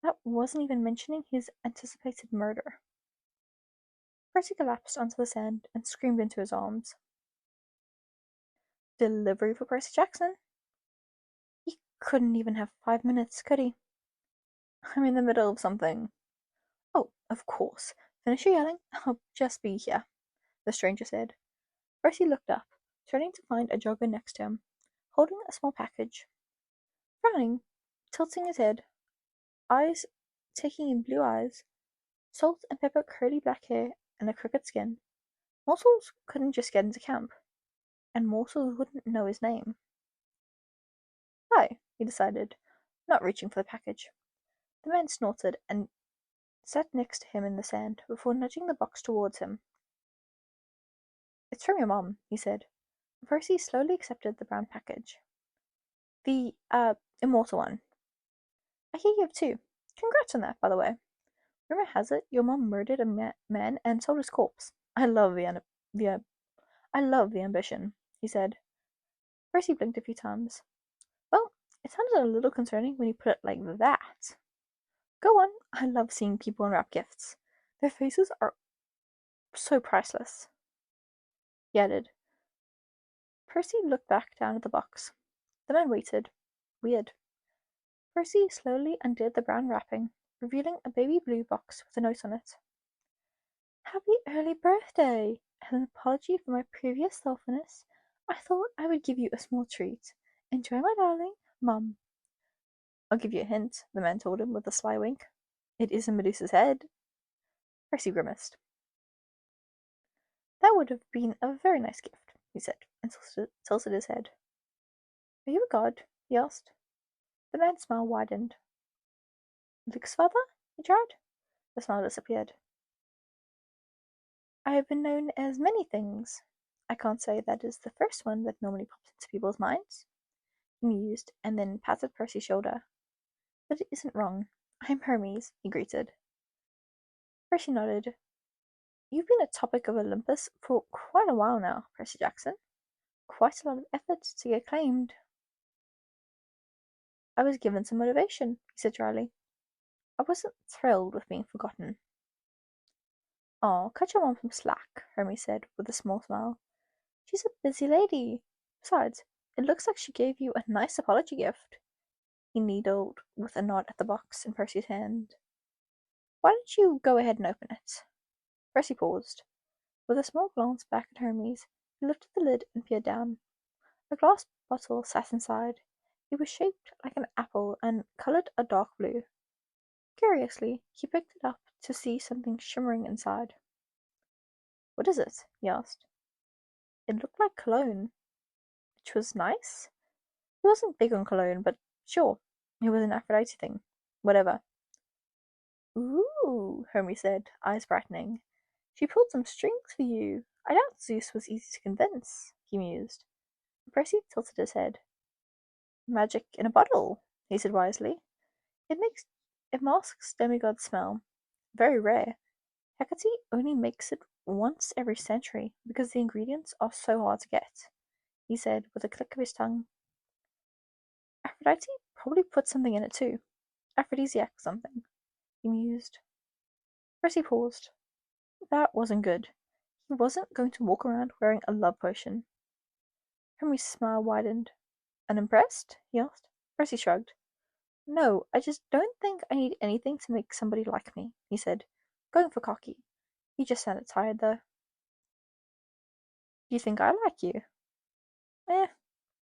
That wasn't even mentioning his anticipated murder. Percy collapsed onto the sand and screamed into his arms. Delivery for Percy Jackson? He couldn't even have 5 minutes, could he? I'm in the middle of something. Oh, of course. Finish your yelling. I'll just be here, the stranger said. Percy looked up, turning to find a jogger next to him, holding a small package. Frowning, tilting his head, eyes taking in blue eyes, salt and pepper curly black hair, and a crooked skin. Morsels couldn't just get into camp, and Morsels wouldn't know his name. Hi, he decided, not reaching for the package. The man snorted and sat next to him in the sand before nudging the box towards him. It's from your mom, he said. Percy slowly accepted the brown package. The, immortal one. I hear you have two. Congrats on that, by the way. Rumor has it your mom murdered a man and sold his corpse. I love the ambition, he said. Percy blinked a few times. Well, it sounded a little concerning when you put it like that. Go on, I love seeing people unwrap gifts. Their faces are so priceless. He added. Percy looked back down at the box. The man waited. Weird. Percy slowly undid the brown wrapping, revealing a baby blue box with a note on it. Happy early birthday! As an apology for my previous thoughtfulness, I thought I would give you a small treat. Enjoy, my darling, Mum. I'll give you a hint, the man told him with a sly wink. It isn't Medusa's head. Percy grimaced. That would have been a very nice gift, he said, and tilted his head. Are you a god? He asked. The man's smile widened. Luke's father? He tried. The smile disappeared. I have been known as many things. I can't say that is the first one that normally pops into people's minds. He mused, and then patted Percy's shoulder. But it isn't wrong. I'm Hermes, he greeted. Percy nodded. You've been a topic of Olympus for quite a while now, Percy Jackson. Quite a lot of effort to get claimed. I was given some motivation, he said dryly. I wasn't thrilled with being forgotten. "Oh, cut your mom some slack," Hermes said with a small smile. "She's a busy lady. Besides, it looks like she gave you a nice apology gift." He needled with a nod at the box in Percy's hand. "Why don't you go ahead and open it?" Percy paused. With a small glance back at Hermes, he lifted the lid and peered down. A glass bottle sat inside. It was shaped like an apple and coloured a dark blue. Curiously, he picked it up to see something shimmering inside. "What is it?" he asked. It looked like cologne, which was nice. He wasn't big on cologne, but sure, it was an Aphrodite thing. Whatever. "Ooh," Hermes said, eyes brightening. "She pulled some strings for you. I doubt Zeus was easy to convince," he mused. Percy tilted his head. "Magic in a bottle," he said wisely. It masks demigod smell. Very rare. Hecate only makes it once every century because the ingredients are so hard to get," he said with a click of his tongue. "Aphrodite probably put something in it too. Aphrodisiac or something," he mused. Percy paused. That wasn't good. He wasn't going to walk around wearing a love potion. Hermes' smile widened. "Unimpressed?" he asked. Percy shrugged. "No, I just don't think I need anything to make somebody like me," he said, going for cocky. He just sounded tired, though. "Do you think I like you?" "Eh,"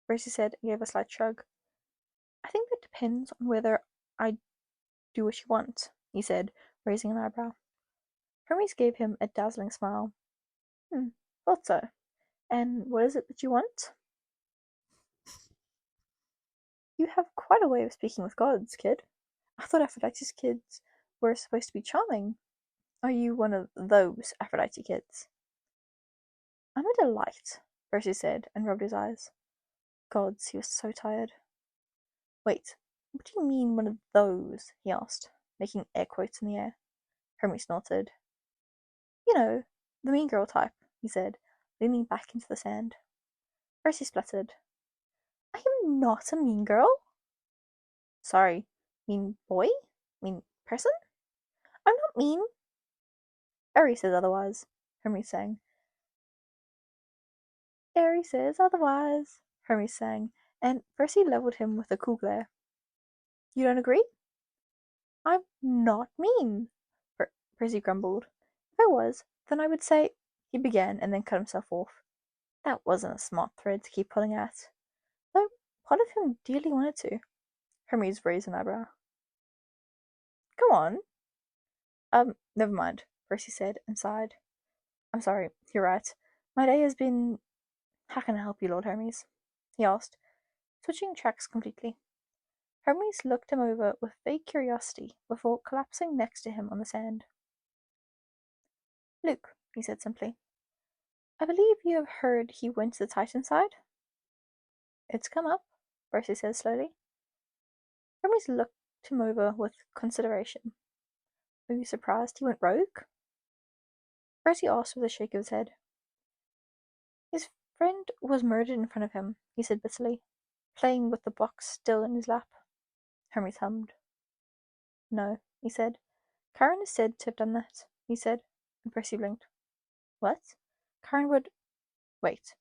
Percy said and gave a slight shrug. "I think that depends on whether I do what you want," he said, raising an eyebrow. Hermes gave him a dazzling smile. Thought so. And what is it that you want?" "You have quite a way of speaking with gods, kid. I thought Aphrodite's kids were supposed to be charming. Are you one of those Aphrodite kids?" "I'm a delight," Percy said, and rubbed his eyes. Gods, he was so tired. "Wait, what do you mean one of those?" he asked, making air quotes in the air. Hermes snorted. "You know, the mean girl type," he said, leaning back into the sand. Percy spluttered. "I am not a mean girl." "Sorry, mean boy? Mean person? I'm not mean." "Eri says otherwise," Hermes sang. "Eri says otherwise," Hermes sang, and Percy levelled him with a cool glare. "You don't agree?" "I'm not mean," Percy grumbled. "If I was, then I would say—" he began, and then cut himself off. That wasn't a smart thread to keep pulling at. Though part of him dearly wanted to. Hermes raised an eyebrow. "Go on." Never mind," Percy said, and sighed. "I'm sorry, you're right. My day has been— How can I help you, Lord Hermes?" he asked, switching tracks completely. Hermes looked him over with vague curiosity before collapsing next to him on the sand. "Luke," he said simply. "I believe you have heard he went to the Titan side?" "It's come up," Percy said slowly. Hermes looked him over with consideration. "Are you surprised he went rogue?" Percy asked with a shake of his head. "His friend was murdered in front of him," he said bitterly, playing with the box still in his lap. Hermes hummed. "No," he said. "Charon is said to have done that," he said, and Percy blinked. "What? Charon would— Wait."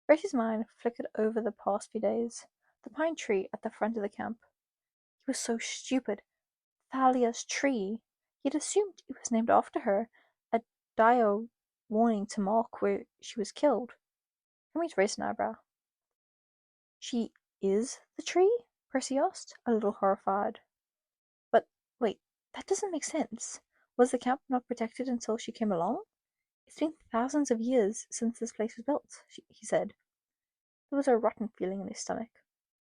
Percy's mind flickered over the past few days. The pine tree at the front of the camp. He was so stupid. Thalia's tree. He had assumed it was named after her, a dire warning to mark where she was killed. Hermes raised an eyebrow. "She is the tree?" Percy asked, a little horrified. "But wait, that doesn't make sense. Was the camp not protected until she came along? It's been thousands of years since this place was built," he said. There was a rotten feeling in his stomach.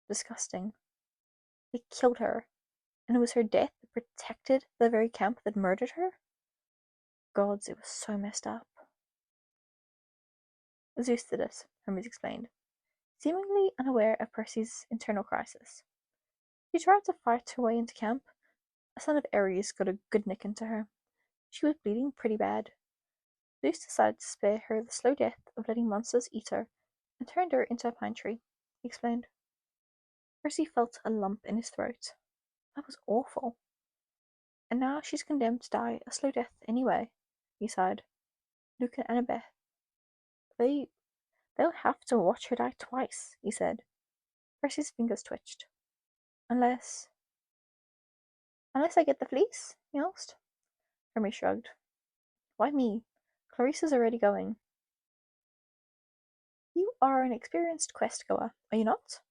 Disgusting. They killed her, and it was her death that protected the very camp that murdered her? Gods, it was so messed up. "Zeus did it," Hermes explained, seemingly unaware of Percy's internal crisis. She tried to fight her way into camp. A son of Ares got a good nick into her. She was bleeding pretty bad. Zeus decided to spare her the slow death of letting monsters eat her, and turned her into a pine tree, he explained. Percy felt a lump in his throat. That was awful. And now she's condemned to die a slow death anyway, he sighed. Luke and Annabeth, they'll have to watch her die twice, he said. Percy's fingers twitched. Unless I get the fleece? He asked. Hermes shrugged. Why me? Clarissa's already going. You are an experienced quest goer, are you not?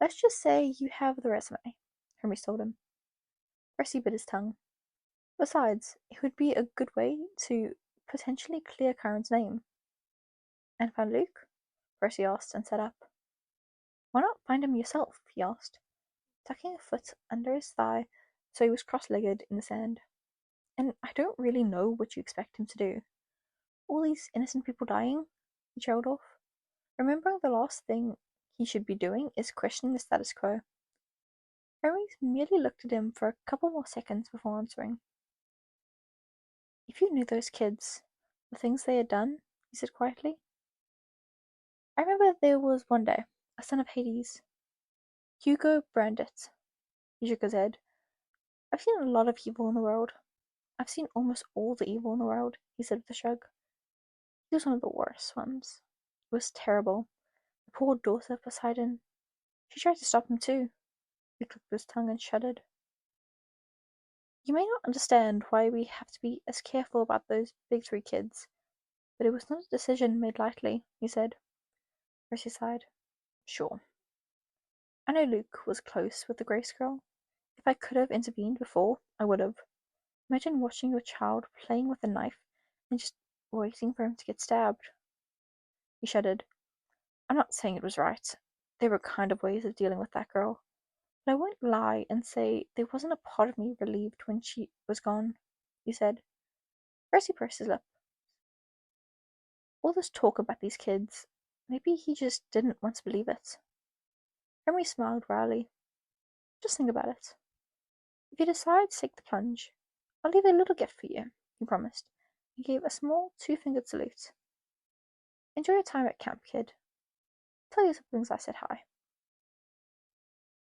Let's just say you have the resume, Hermes told him. Percy bit his tongue. Besides, it would be a good way to potentially clear Karen's name. And find Luke? Percy asked and sat up. Why not find him yourself? He asked, tucking a foot under his thigh so he was cross-legged in the sand. And I don't really know what you expect him to do. All these innocent people dying? He trailed off. Remembering the last thing he should be doing is questioning the status quo. Hermes merely looked at him for a couple more seconds before answering. If you knew those kids, the things they had done, he said quietly. I remember there was one day, a son of Hades. Hugo Brandit. He shook his head. I've seen a lot of evil in the world. I've seen almost all the evil in the world, he said with a shrug. He was one of the worst ones. It was terrible. The poor daughter of Poseidon. She tried to stop him too. He clicked his tongue and shuddered. You may not understand why we have to be as careful about those big three kids, but it was not a decision made lightly, he said. Percy sighed. Sure. I know Luke was close with the Grace girl. If I could have intervened before, I would have. Imagine watching your child playing with a knife and just waiting for him to get stabbed. He shuddered. I'm not saying it was right. There were kind of ways of dealing with that girl. But I won't lie and say there wasn't a part of me relieved when she was gone, he said. Percy pursed his lip. All this talk about these kids, maybe he just didn't want to believe it. Hermes smiled wryly. Just think about it. If you decide to take the plunge, I'll leave a little gift for you, he promised. He gave a small two-fingered salute. Enjoy your time at camp, kid. Tell your siblings I said hi.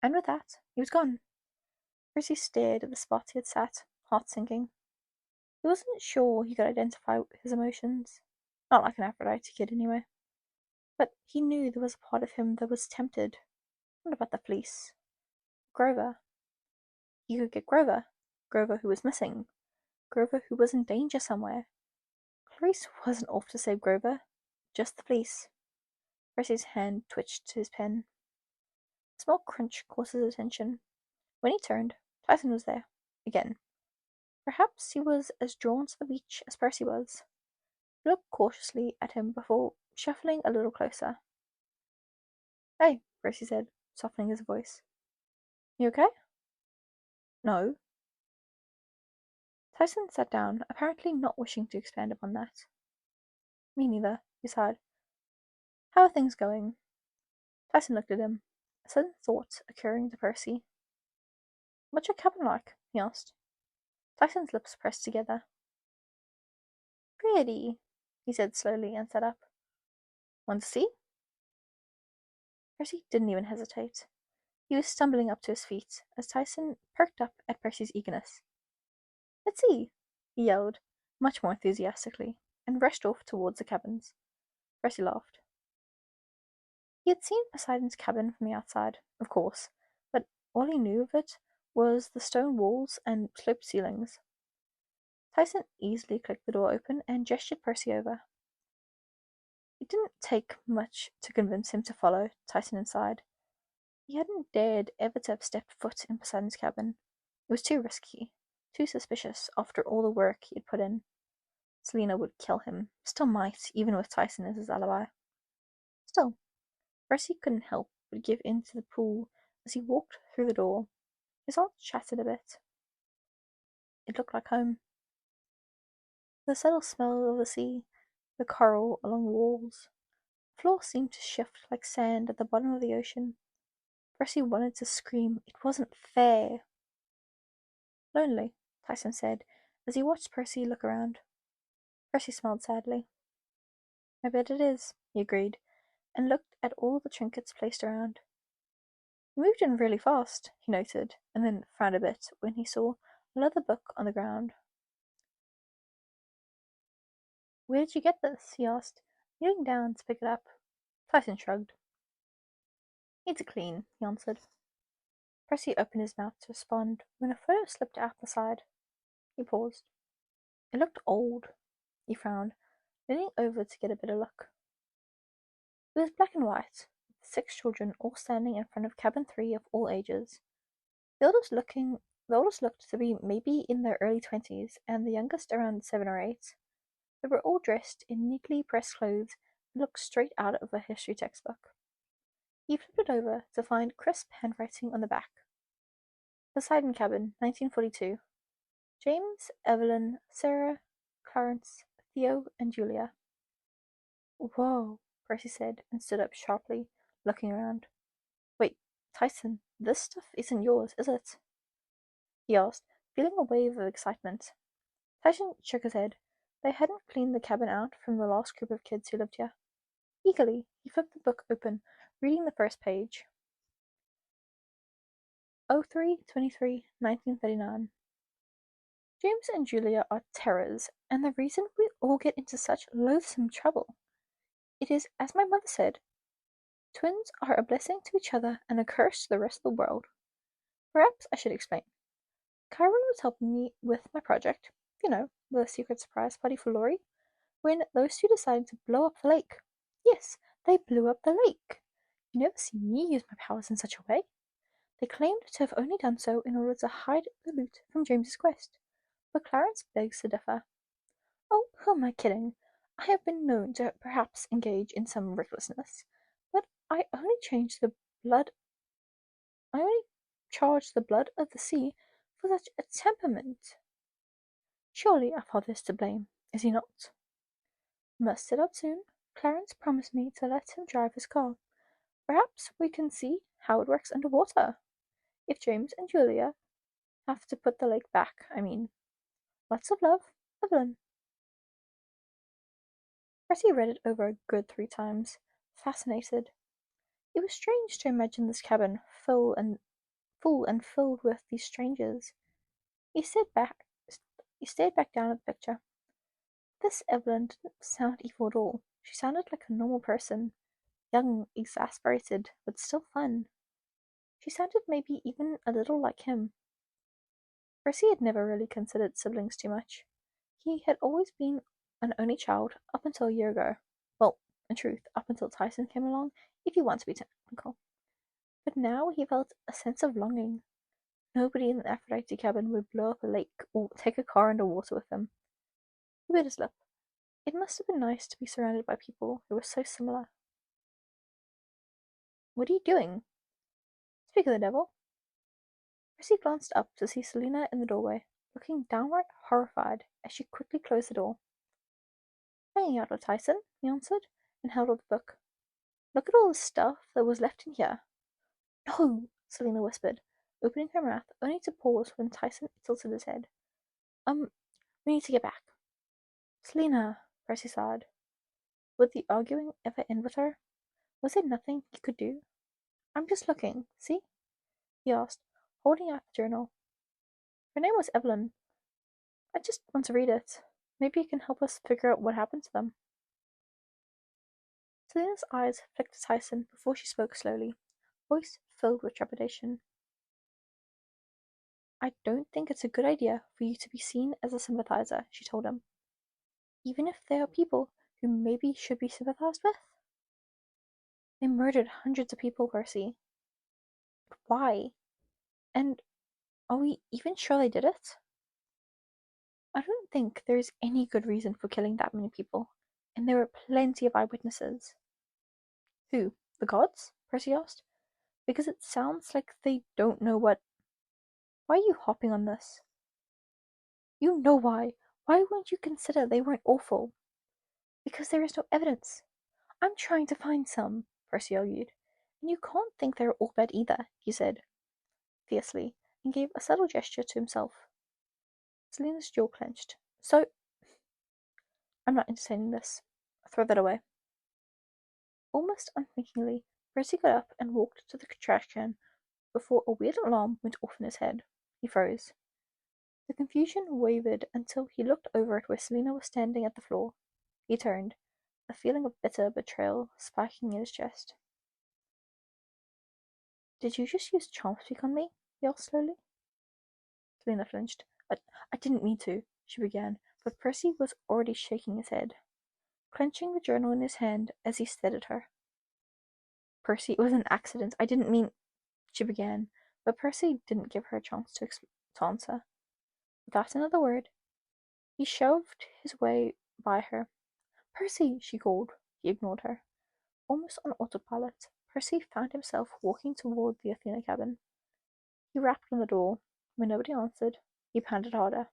And with that, he was gone. Percy stared at the spot he had sat, heart sinking. He wasn't sure he could identify his emotions. Not like an Aphrodite kid, anyway. But he knew there was a part of him that was tempted. Not about the fleece. Grover. He could get Grover. Grover who was missing. Grover who was in danger somewhere. Clarice wasn't off to save Grover. Just the fleece. Percy's hand twitched to his pen. A small crunch caught his attention. When he turned, Tyson was there. Again. Perhaps he was as drawn to the beach as Percy was. He looked cautiously at him before shuffling a little closer. Hey, Percy said, softening his voice. You okay? No. Tyson sat down, apparently not wishing to expand upon that. Me neither, he sighed. How are things going? Tyson looked at him, a sudden thought occurring to Percy. What's your cabin like? He asked. Tyson's lips pressed together. Pretty, he said slowly and sat up. Want to see? Percy didn't even hesitate. He was stumbling up to his feet as Tyson perked up at Percy's eagerness. Let's see, he yelled, much more enthusiastically, and rushed off towards the cabins. Percy laughed. He had seen Poseidon's cabin from the outside, of course, but all he knew of it was the stone walls and sloped ceilings. Tyson easily clicked the door open and gestured Percy over. It didn't take much to convince him to follow Tyson inside. He hadn't dared ever to have stepped foot in Poseidon's cabin. It was too risky, too suspicious after all the work he had put in. Selena would kill him, still might, even with Tyson as his alibi. Still, Percy couldn't help but give in to the pull as he walked through the door. His heart chattered a bit. It looked like home. The subtle smell of the sea, the coral along the walls. The floor seemed to shift like sand at the bottom of the ocean. Percy wanted to scream. It wasn't fair. Lonely, Tyson said, as he watched Percy look around. Percy smiled sadly. I bet it is, he agreed, and looked at all the trinkets placed around. You moved in really fast, he noted, and then frowned a bit when he saw a leather book on the ground. "Where did you get this?" he asked, kneeling down to pick it up. Tyson shrugged. "Needs a clean," he answered. Percy opened his mouth to respond when a photo slipped out the side. He paused. It looked old. He frowned, leaning over to get a better look. It was black and white, with 6 children all standing in front of cabin 3 of all ages. The oldest looked to be maybe in their early 20s, and the youngest around 7 or 8. They were all dressed in neatly pressed clothes that looked straight out of a history textbook. He flipped it over to find crisp handwriting on the back. Poseidon Cabin, 1942. James, Evelyn, Sarah, Clarence, Theo, and Julia. "Whoa," Percy said, and stood up sharply, looking around. "Wait, Tyson, this stuff isn't yours, is it?" he asked, feeling a wave of excitement. Tyson shook his head. They hadn't cleaned the cabin out from the last group of kids who lived here. Eagerly, he flipped the book open, reading the first page. 03/23/1939. James and Julia are terrors, and the reason we all get into such loathsome trouble. It is, as my mother said, twins are a blessing to each other and a curse to the rest of the world. Perhaps I should explain. Kyron was helping me with my project, the secret surprise party for Laurie, when those two decided to blow up the lake. Yes, they blew up the lake. You never see me use my powers in such a way. They claimed to have only done so in order to hide the loot from James's quest, but Clarence begs to differ. "Oh, who am I kidding? I have been known to perhaps engage in some recklessness, but I only charge the blood of the sea for such a temperament. Surely our father is to blame, is he not? Must set out soon. Clarence promised me to let him drive his car. Perhaps we can see how it works underwater. If James and Julia have to put the lake back, I mean. Lots of love, Evelyn." Percy read it over a good 3 times, fascinated. It was strange to imagine this cabin full and filled with these strangers. He stared back down at the picture. This Evelyn didn't sound evil at all. She sounded like a normal person, young, exasperated, but still fun. She sounded maybe even a little like him. Percy had never really considered siblings too much. He had always been an only child up until a year ago. Well, in truth, up until Tyson came along, if you want to be technical. But now he felt a sense of longing. Nobody in the Aphrodite cabin would blow up a lake or take a car underwater with them. He bit his lip. It must have been nice to be surrounded by people who were so similar. "What are you doing?" "Speak of the devil." Percy glanced up to see Selina in the doorway, looking downright horrified as she quickly closed the door. "Hanging out with Tyson," he answered, and held out the book. "Look at all the stuff that was left in here." "No," Selina whispered, opening her mouth only to pause when Tyson tilted his head. We need to get back." "Selina," Percy sighed. Would the arguing ever end with her? Was there nothing he could do? "I'm just looking, see?" he asked, holding out the journal. Her name was Evelyn. "I just want to read it. Maybe it can help us figure out what happened to them." Selina's eyes flicked to Tyson before she spoke slowly, voice filled with trepidation. "I don't think it's a good idea for you to be seen as a sympathizer," she told him. "Even if they are people who maybe should be sympathized with. They murdered hundreds of people, Percy. But why? And are we even sure they did it? I don't think there is any good reason for killing that many people, and there were plenty of eyewitnesses." "Who? The gods?" Percy asked. "Because it sounds like they don't know what—" "Why are you hopping on this?" "You know why. Why won't you consider they weren't awful?" "Because there is no evidence." "I'm trying to find some," Percy argued. "And you can't think they're all bad either," he said, fiercely, and gave a subtle gesture to himself. Selina's jaw clenched. "So, I'm not entertaining this. Throw that away." Almost unthinkingly, Percy got up and walked to the trash can before a weird alarm went off in his head. He froze. The confusion wavered until he looked over at where Selina was standing at the floor. He turned, a feeling of bitter betrayal spiking in his chest. "Did you just use charm speak on me?" he asked slowly. Selina flinched. I didn't mean to," she began, but Percy was already shaking his head, clenching the journal in his hand as he stared at her. "Percy, it was an accident. I didn't mean," she began, but Percy didn't give her a chance to answer. Without another word, he shoved his way by her. "Percy!" she called. He ignored her. Almost on autopilot, Percy found himself walking toward the Athena cabin. He rapped on the door. When nobody answered, he pounded harder.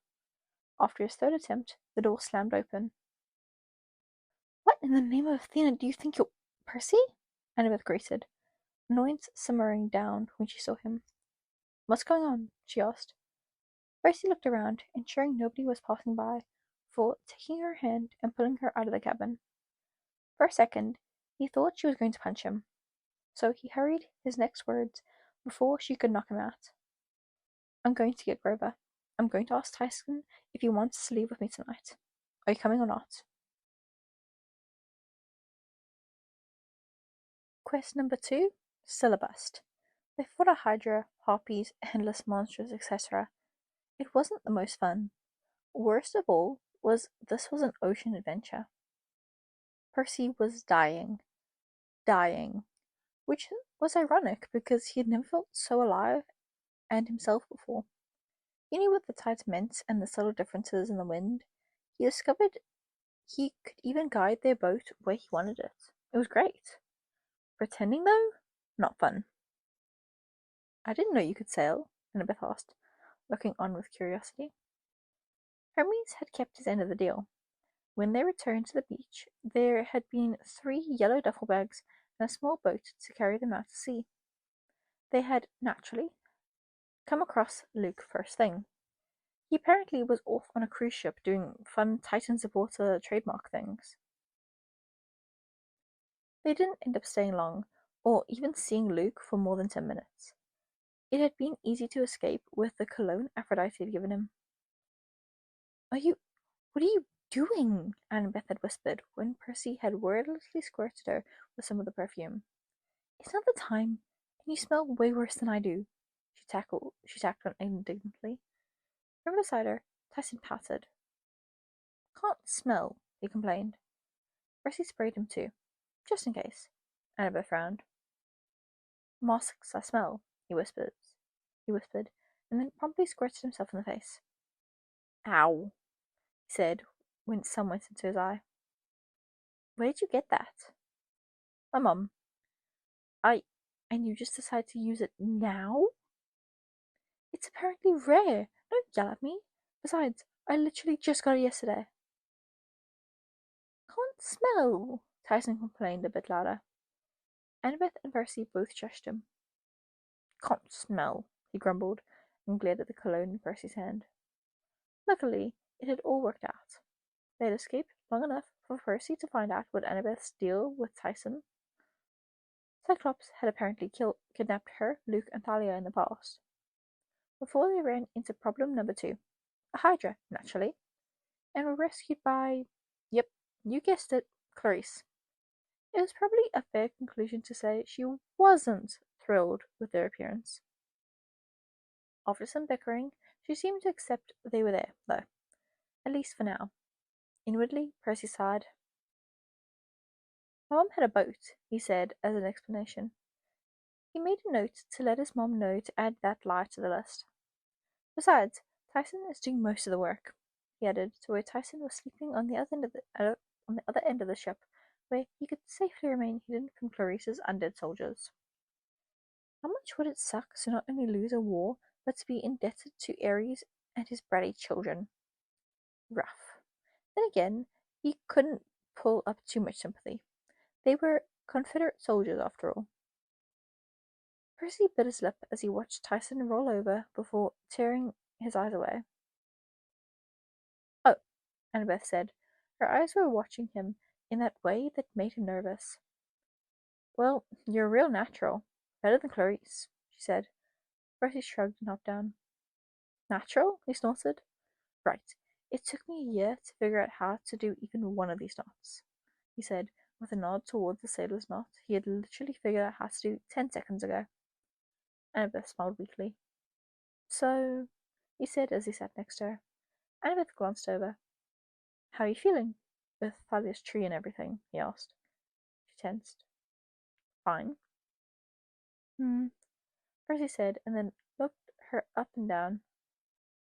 After his third attempt, the door slammed open. "What in the name of Athena do you think you're— Percy?" Annabeth greeted, annoyance simmering down when she saw him. "What's going on?" she asked. Percy looked around, ensuring nobody was passing by, before taking her hand and pulling her out of the cabin. For a second, he thought she was going to punch him, so he hurried his next words before she could knock him out. "I'm going to get Grover. I'm going to ask Tyson if he wants to leave with me tonight. Are you coming or not?" Quest number 2, Syllabust. They fought a hydra, harpies, endless monsters, etc. It wasn't the most fun. Worst of all was this was an ocean adventure. Percy was dying, which was ironic because he had never felt so alive and himself before. He knew what the tides meant and the subtle differences in the wind. He discovered he could even guide their boat where he wanted it. It was great. Pretending, though, not fun. "I didn't know you could sail," Annabeth asked, looking on with curiosity. Hermes had kept his end of the deal. When they returned to the beach, there had been 3 yellow duffel bags and a small boat to carry them out to sea. They had, naturally, come across Luke first thing. He apparently was off on a cruise ship doing fun Titan supporter trademark things. They didn't end up staying long, or even seeing Luke for more than 10 minutes. It had been easy to escape with the cologne Aphrodite had given him. What are you doing?" Annabeth had whispered when Percy had wordlessly squirted her with some of the perfume. "It's not the time, and you smell way worse than I do," she tacked on indignantly. From beside her, Tyson pouted. "Can't smell," he complained. Percy sprayed him too, just in case. Annabeth frowned. "Masks I smell," he whispered, and then promptly squirted himself in the face. "Ow," he said when some went into his eye. "Where did you get that?" "My mum." And you just decide to use it now?" "It's apparently rare. Don't yell at me. Besides, I literally just got it yesterday." "Can't smell," Tyson complained a bit louder. Annabeth and Percy both shushed him. "Can't smell," he grumbled, and glared at the cologne in Percy's hand. Luckily, it had all worked out. They had escaped long enough for Percy to find out what Annabeth's deal with Tyson. Cyclops had apparently kidnapped her, Luke, and Thalia in the past. Before they ran into problem number 2, a hydra, naturally, and were rescued by, yep, you guessed it, Clarice. It was probably a fair conclusion to say she wasn't thrilled with their appearance. After some bickering, she seemed to accept they were there, though, at least for now. Inwardly, Percy sighed. "My mom had a boat," he said as an explanation. He made a note to let his mom know to add that lie to the list. "Besides, Tyson is doing most of the work," he added, to where Tyson was sleeping on the other end of the ship, where he could safely remain hidden from Clarice's undead soldiers. How much would it suck to not only lose a war, but to be indebted to Ares and his bratty children? Rough. Then again, he couldn't pull up too much sympathy. They were Confederate soldiers, after all. Percy bit his lip as he watched Tyson roll over before tearing his eyes away. "Oh," Annabeth said. Her eyes were watching him in that way that made him nervous. "Well, you're a real natural. Better than Clarice," she said. Percy shrugged and hopped down. Natural? He snorted. Right. It took me a year to figure out how to do even one of these knots, he said, with a nod towards the sailor's knot he had literally figured out how to do 10 seconds ago. Annabeth smiled weakly. So, he said as he sat next to her. Annabeth glanced over. How are you feeling? With Thalia's tree and everything, he asked. She tensed. Fine. Percy said, and then looked her up and down.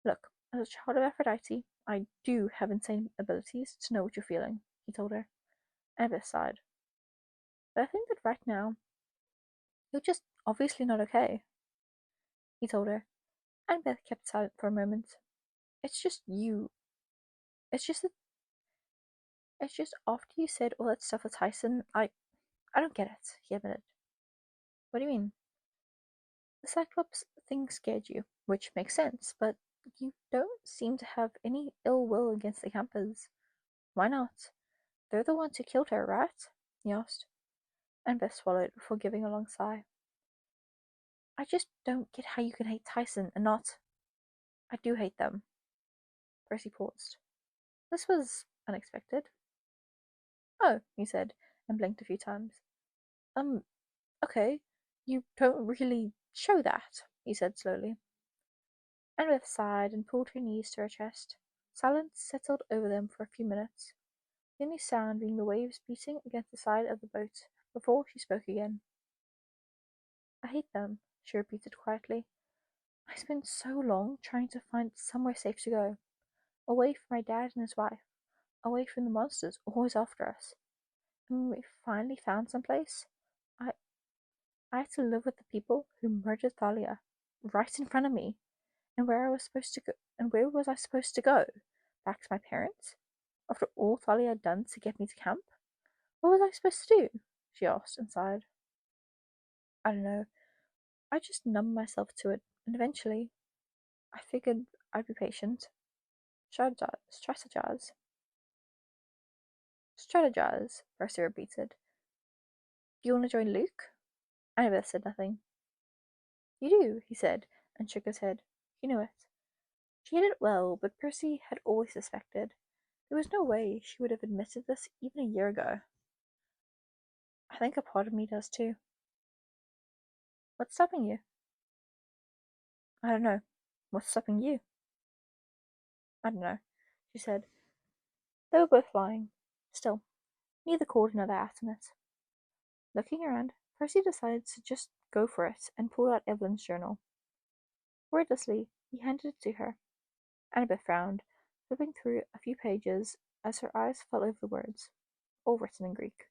Look, as a child of Aphrodite, I do have insane abilities to know what you're feeling, he told her. Annabeth sighed. But I think that right now, you're just obviously not okay, he told her. Annabeth kept silent for a moment. It's just you. It's just that. It's just after you said all that stuff with Tyson, I don't get it, he admitted. What do you mean? The Cyclops thing scared you, which makes sense, but you don't seem to have any ill will against the campers. Why not? They're the ones who killed her, right? He asked. Annabeth swallowed before giving a long sigh. I just don't get how you can hate Tyson and not. I do hate them. Percy paused. This was unexpected. Oh, he said, and blinked a few times. Okay. You don't really show that, he said slowly. Annabeth sighed and pulled her knees to her chest. Silence settled over them for a few minutes, the only sound being the waves beating against the side of the boat, before she spoke again. I hate them, she repeated quietly. I spent so long trying to find somewhere safe to go, away from my dad and his wife, away from the monsters always after us. And when we finally found some place, I I had to live with the people who murdered Thalia, right in front of me. And where was I supposed to go? Back to my parents? After all Thalia had done to get me to camp? What was I supposed to do? She asked and sighed. I don't know. I just numbed myself to it, and eventually I figured I'd be patient. Strategize. Strategize, Percy repeated. Do you want to join Luke? Annabeth said nothing. You do, he said, and shook his head. You know it. She hid it well, but Percy had always suspected. There was no way she would have admitted this even a year ago. I think a part of me does too. What's stopping you? I don't know. What's stopping you? I don't know, she said. They were both lying. Still, neither called another out on it. Looking around, Percy decided to just go for it and pulled out Evelyn's journal. Wordlessly, he handed it to her. Annabeth frowned, flipping through a few pages as her eyes fell over the words, all written in Greek,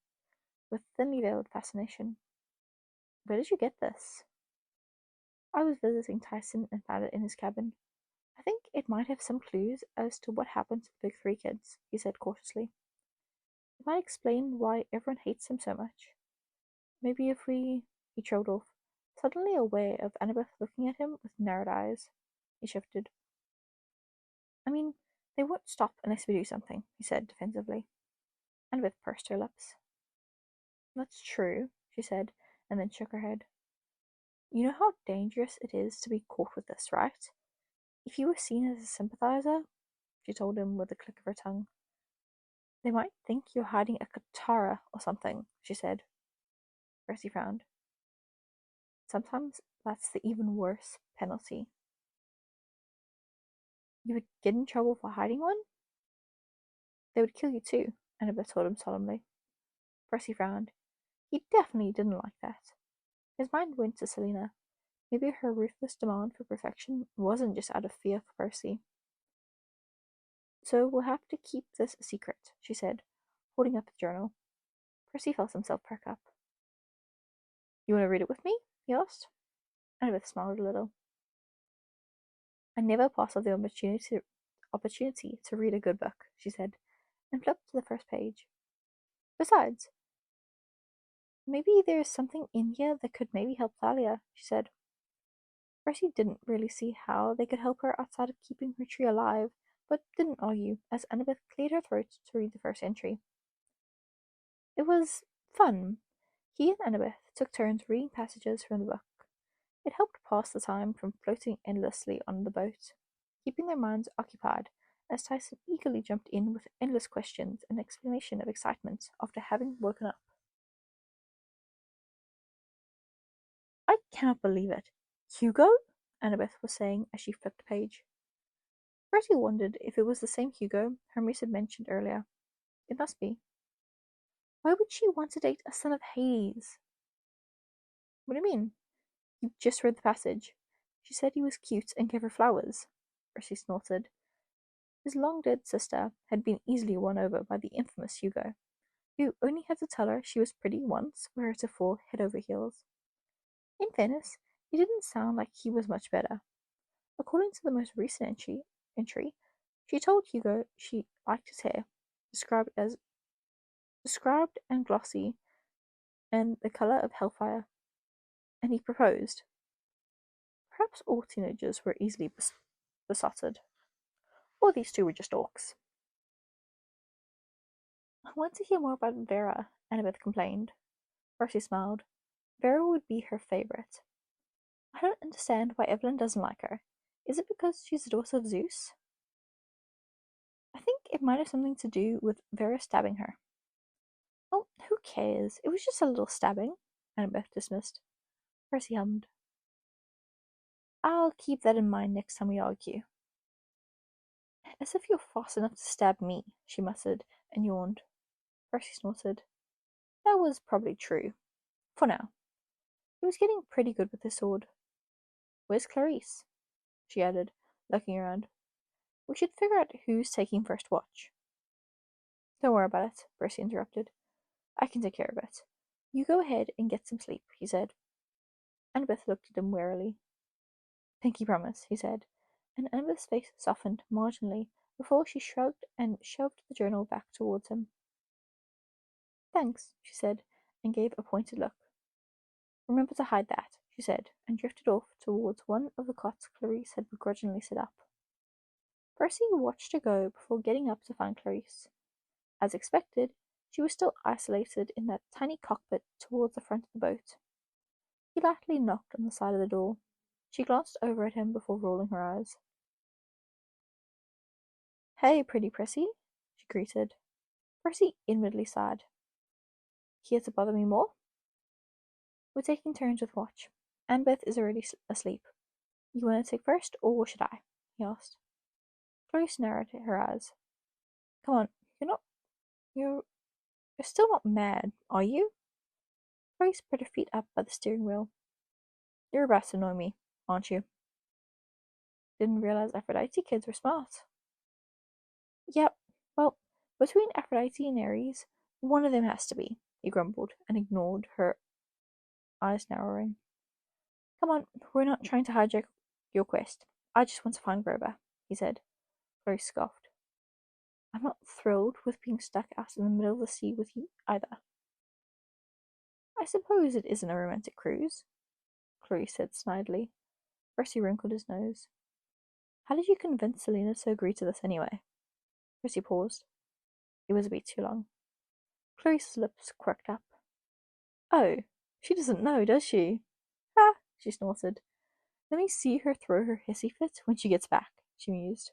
with thinly veiled fascination. Where did you get this? I was visiting Tyson and found it in his cabin. I think it might have some clues as to what happened to the big three kids, he said cautiously. It might explain why everyone hates him so much. Maybe if we... He trailed off, suddenly aware of Annabeth looking at him with narrowed eyes. He shifted. I mean, they won't stop unless we do something, he said defensively. Annabeth pursed her lips. That's true, she said, and then shook her head. You know how dangerous it is to be caught with this, right? If you were seen as a sympathizer, she told him with a click of her tongue. They might think you're hiding a katara or something, she said. Percy frowned. Sometimes that's the even worse penalty. You would get in trouble for hiding one? They would kill you too, Annabeth told him solemnly. Percy frowned. He definitely didn't like that. His mind went to Selina. Maybe her ruthless demand for perfection wasn't just out of fear for Percy. So we'll have to keep this a secret, she said, holding up the journal. Percy felt himself perk up. You want to read it with me? He asked. Annabeth smiled a little. I never pass up the opportunity to read a good book, she said, and flipped to the first page. Besides, maybe there's something in here that could maybe help Thalia, she said. Percy didn't really see how they could help her outside of keeping her tree alive, but didn't argue as Annabeth cleared her throat to read the first entry. It was fun. He and Annabeth took turns reading passages from the book. It helped pass the time from floating endlessly on the boat. keeping their minds occupied as Tyson eagerly jumped in with endless questions and exclamation of excitement after having woken up. I cannot believe it. Hugo? Annabeth was saying as she flipped the page. Percy wondered if it was the same Hugo Hermes had mentioned earlier. It must be. Why would she want to date a son of Hades? What do you mean? You just read the passage. She said he was cute and gave her flowers. Percy snorted. His long-dead sister had been easily won over by the infamous Hugo, who only had to tell her she was pretty once for her to fall head over heels. In fairness, it didn't sound like he was much better. According to the most recent entry, she told Hugo she liked his hair, described and glossy, and the color of hellfire, and he proposed. Perhaps all teenagers were easily besotted, or these two were just orcs. I want to hear more about Vera, Annabeth complained. Percy smiled. Vera would be her favorite. I don't understand why Evelyn doesn't like her. Is it because she's the daughter of Zeus? I think it might have something to do with Vera stabbing her. Oh, who cares? It was just a little stabbing, Annabeth dismissed. Percy hummed. I'll keep that in mind next time we argue. As if you're fast enough to stab me, she muttered and yawned. Percy snorted. That was probably true. For now. He was getting pretty good with his sword. Where's Clarice? She added, looking around. We should figure out who's taking first watch. Don't worry about it, Percy interrupted. I can take care of it. You go ahead and get some sleep, he said. Annabeth looked at him warily. Pinky promise, he said, and Annabeth's face softened marginally before she shrugged and shoved the journal back towards him. Thanks, she said, and gave a pointed look. Remember to hide that, she said, and drifted off towards one of the cots Clarice had begrudgingly set up. Percy watched her go before getting up to find Clarice. As expected, she was still isolated in that tiny cockpit towards the front of the boat. He lightly knocked on the side of the door. She glanced over at him before rolling her eyes. Hey, pretty Percy, she greeted. Percy inwardly sighed. Here to bother me more? We're taking turns with watch. Annabeth is already asleep. You want to take first, or should I? He asked. Clarice narrowed her eyes. Come on, you're still not mad, are you? Clarice put her feet up by the steering wheel. You're about to annoy me, aren't you? Didn't realize Aphrodite kids were smart. Yep, well, between Aphrodite and Ares, one of them has to be, he grumbled, and ignored her eyes narrowing. Come on, we're not trying to hijack your quest. I just want to find Grover, he said. Clarice scoffed. I'm not thrilled with being stuck out in the middle of the sea with you either. I suppose it isn't a romantic cruise, Clarice said snidely. Percy wrinkled his nose. How did you convince Selena to agree to this anyway? Percy paused. It was a bit too long. Clarice's lips quirked up. Oh, she doesn't know, does she? Ha! She snorted. Let me see her throw her hissy fit when she gets back, she mused.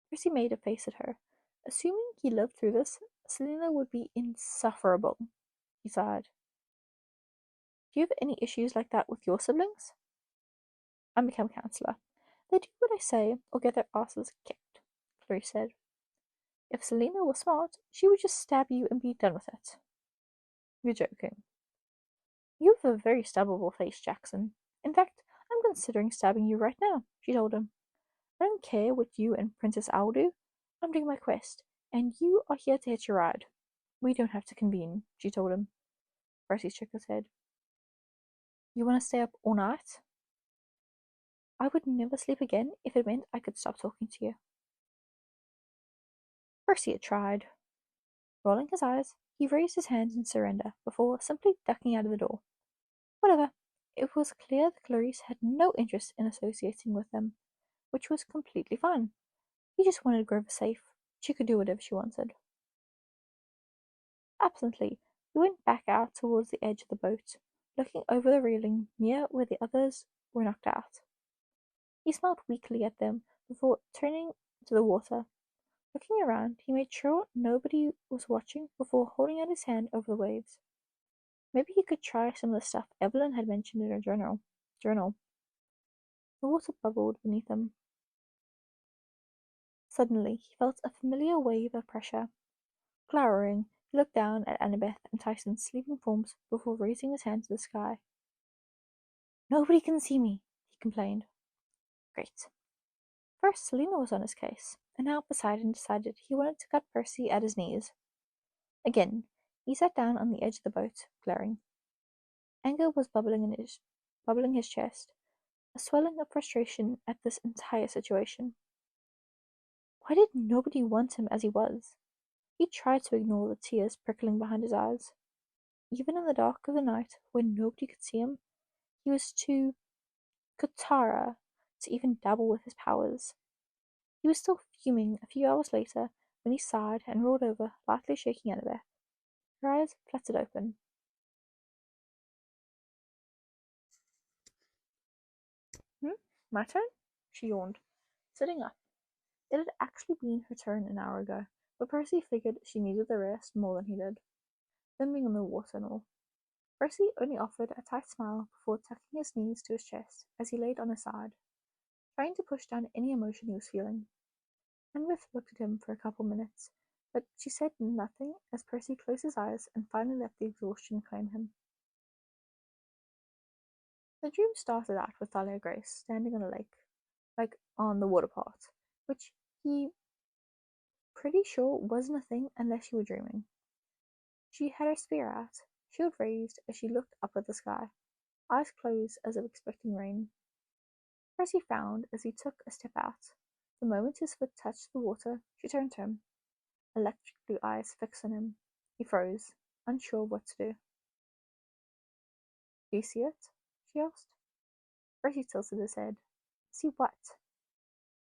Percy made a face at her. Assuming he lived through this, Selena would be insufferable, he sighed. Do you have any issues like that with your siblings? I'm a camp counselor. They do what I say or get their asses kicked, Clarice said. If Selena were smart, she would just stab you and be done with it. You're joking. You have a very stabbable face, Jackson. In fact, I'm considering stabbing you right now, she told him. I don't care what you and Princess Owl do. I'm doing my quest, and you are here to hitch a ride. We don't have to convene, she told him. Percy shook his head. You want to stay up all night? I would never sleep again if it meant I could stop talking to you. Percy had tried. Rolling his eyes, he raised his hands in surrender before simply ducking out of the door. Whatever. It was clear that Clarice had no interest in associating with them, which was completely fine. He just wanted Grover safe. She could do whatever she wanted. Absently, he went back out towards the edge of the boat, looking over the railing near where the others were knocked out. He smiled weakly at them before turning to the water. Looking around, he made sure nobody was watching before holding out his hand over the waves. Maybe he could try some of the stuff Evelyn had mentioned in her journal. The water bubbled beneath him. Suddenly, he felt a familiar wave of pressure. Glowering, he looked down at Annabeth and Tyson's sleeping forms before raising his hand to the sky. "Nobody can see me," he complained. Great. First, Selena was on his case, and now Poseidon decided he wanted to cut Percy at his knees. Again, he sat down on the edge of the boat, glaring. Anger was bubbling his chest, a swelling of frustration at this entire situation. Why did nobody want him as he was? He tried to ignore the tears prickling behind his eyes. Even in the dark of the night, when nobody could see him, he was too Katara to even dabble with his powers. He was still fuming a few hours later when he sighed and rolled over, lightly shaking Annabeth. Her eyes fluttered open. My turn? She yawned, sitting up. It had actually been her turn an hour ago, but Percy figured she needed the rest more than he did, them being on the water and all. Percy only offered a tight smile before tucking his knees to his chest as he laid on his side, trying to push down any emotion he was feeling. Annabeth looked at him for a couple minutes, but she said nothing as Percy closed his eyes and finally let the exhaustion claim him. The dream started out with Thalia Grace standing on a lake, like on the water part, which he pretty sure wasn't a thing unless you were dreaming. She had her spear out, shield raised as she looked up at the sky, eyes closed as if expecting rain. Percy frowned as he took a step out. The moment his foot touched the water, she turned to him, electric blue eyes fixed on him. He froze, unsure of what to do. "Do you see it?" she asked. Percy tilted his head. "See what?"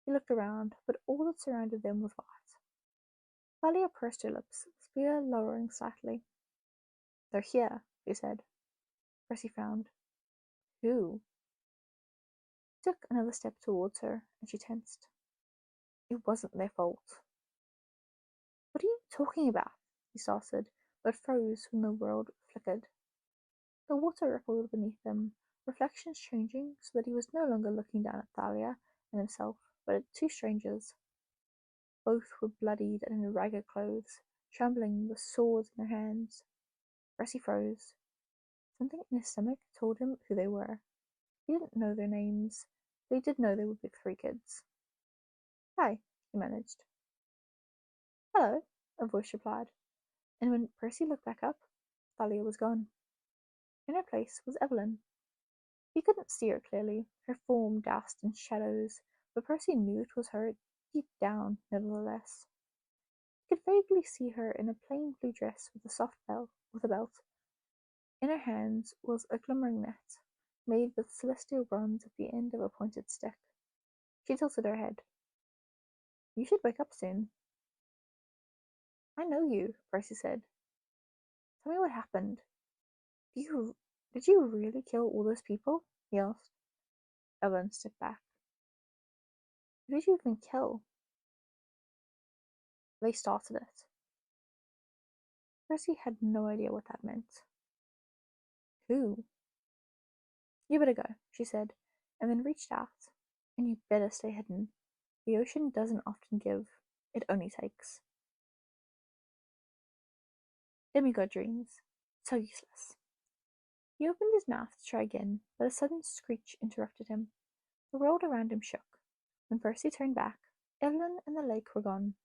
He looked around, but all that surrounded them was white. Thalia pursed her lips, spear lowering slightly. "They're here," she said. Percy frowned. "Who?" He took another step towards her, and she tensed. It wasn't their fault. "What are you talking about?" he started, but froze when the world flickered. The water rippled beneath them, reflections changing so that he was no longer looking down at Thalia and himself, but at two strangers. Both were bloodied and in ragged clothes, trembling with swords in their hands. Percy froze. Something in his stomach told him who they were. He didn't know their names, but he did know they were Big Three kids. "Hi," he managed. "Hello," a voice replied, and when Percy looked back up, Thalia was gone. In her place was Evelyn. He couldn't see her clearly, her form doused in shadows, but Percy knew it was her deep down, nevertheless. He could vaguely see her in a plain blue dress with a belt. In her hands was a glimmering net, made with celestial bronze at the end of a pointed stick. She tilted her head. "You should wake up soon." "I know you," Percy said. "Tell me what happened. Did you really kill all those people?" he asked. Evelyn stepped back. "Who did you even kill?" "They started it." Percy had no idea what that meant. "Who?" "You better go," she said, and then reached out. "And you better stay hidden. The ocean doesn't often give. It only takes." Demigod dreams. So useless. He opened his mouth to try again, but a sudden screech interrupted him. The world around him shook. When Percy turned back, Evelyn and the lake were gone.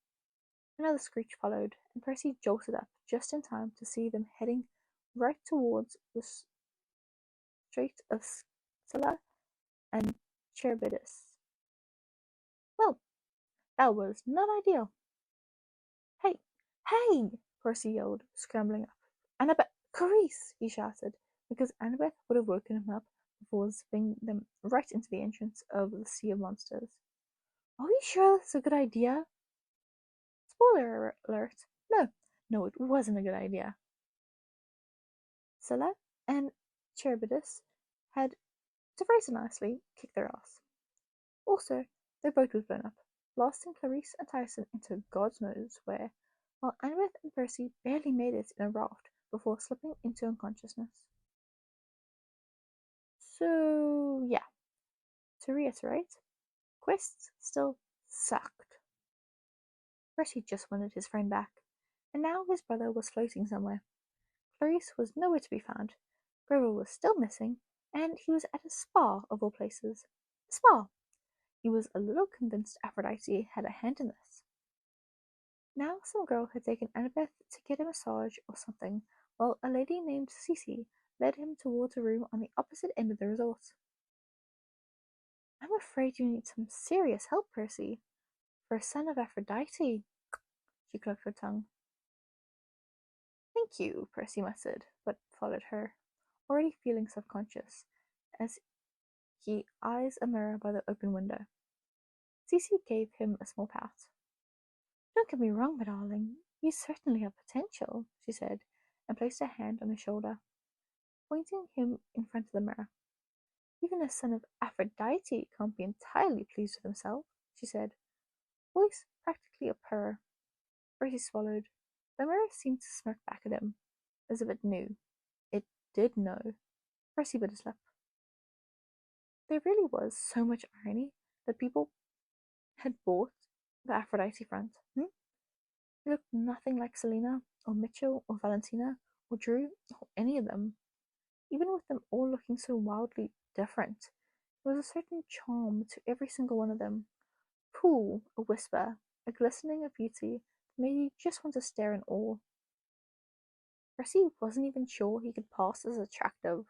Another screech followed, and Percy jolted up just in time to see them heading right towards the Strait of Scylla and Charybdis. Well, that was not ideal. "Hey! Hey!" Percy yelled, scrambling up. "Annabeth! Clarice!" he shouted, because Annabeth would have woken him up before zipping them right into the entrance of the Sea of Monsters. "Are we sure this is a good idea?" Spoiler alert. No, it wasn't a good idea. Scylla and Charybdis had, to phrase it nicely, kicked their ass. Also, their boat was blown up, blasting Clarice and Tyson into God knows where, while Annabeth and Percy barely made it in a raft before slipping into unconsciousness. So, yeah, to reiterate, quests still sucked. Percy just wanted his friend back, and now his brother was floating somewhere. Clarice was nowhere to be found, Grover was still missing, and he was at a spa of all places. A spa! He was a little convinced Aphrodite had a hand in this. Now some girl had taken Annabeth to get a massage or something, while a lady named Cece led him towards a room on the opposite end of the resort. I'm afraid you need some serious help, Percy. For a son of Aphrodite. She clucked her tongue. Thank you, Percy muttered, but followed her, already feeling self-conscious, as he eyes a mirror by the open window. Cece gave him a small pat. Don't get me wrong, my darling. You certainly have potential, she said, and placed a hand on his shoulder, pointing him in front of the mirror. Even a son of Aphrodite can't be entirely pleased with himself, she said, voice practically a purr. Percy swallowed. The mirror seemed to smirk back at him, as if it knew. It did know. Percy bit his lip. There really was so much irony that people had bought the Aphrodite front. He looked nothing like Selena, or Mitchell, or Valentina, or Drew, or any of them. Even with them all looking so wildly different, there was a certain charm to every single one of them. Cool, a whisper, a glistening of beauty that made you just want to stare in awe. Percy wasn't even sure he could pass as attractive.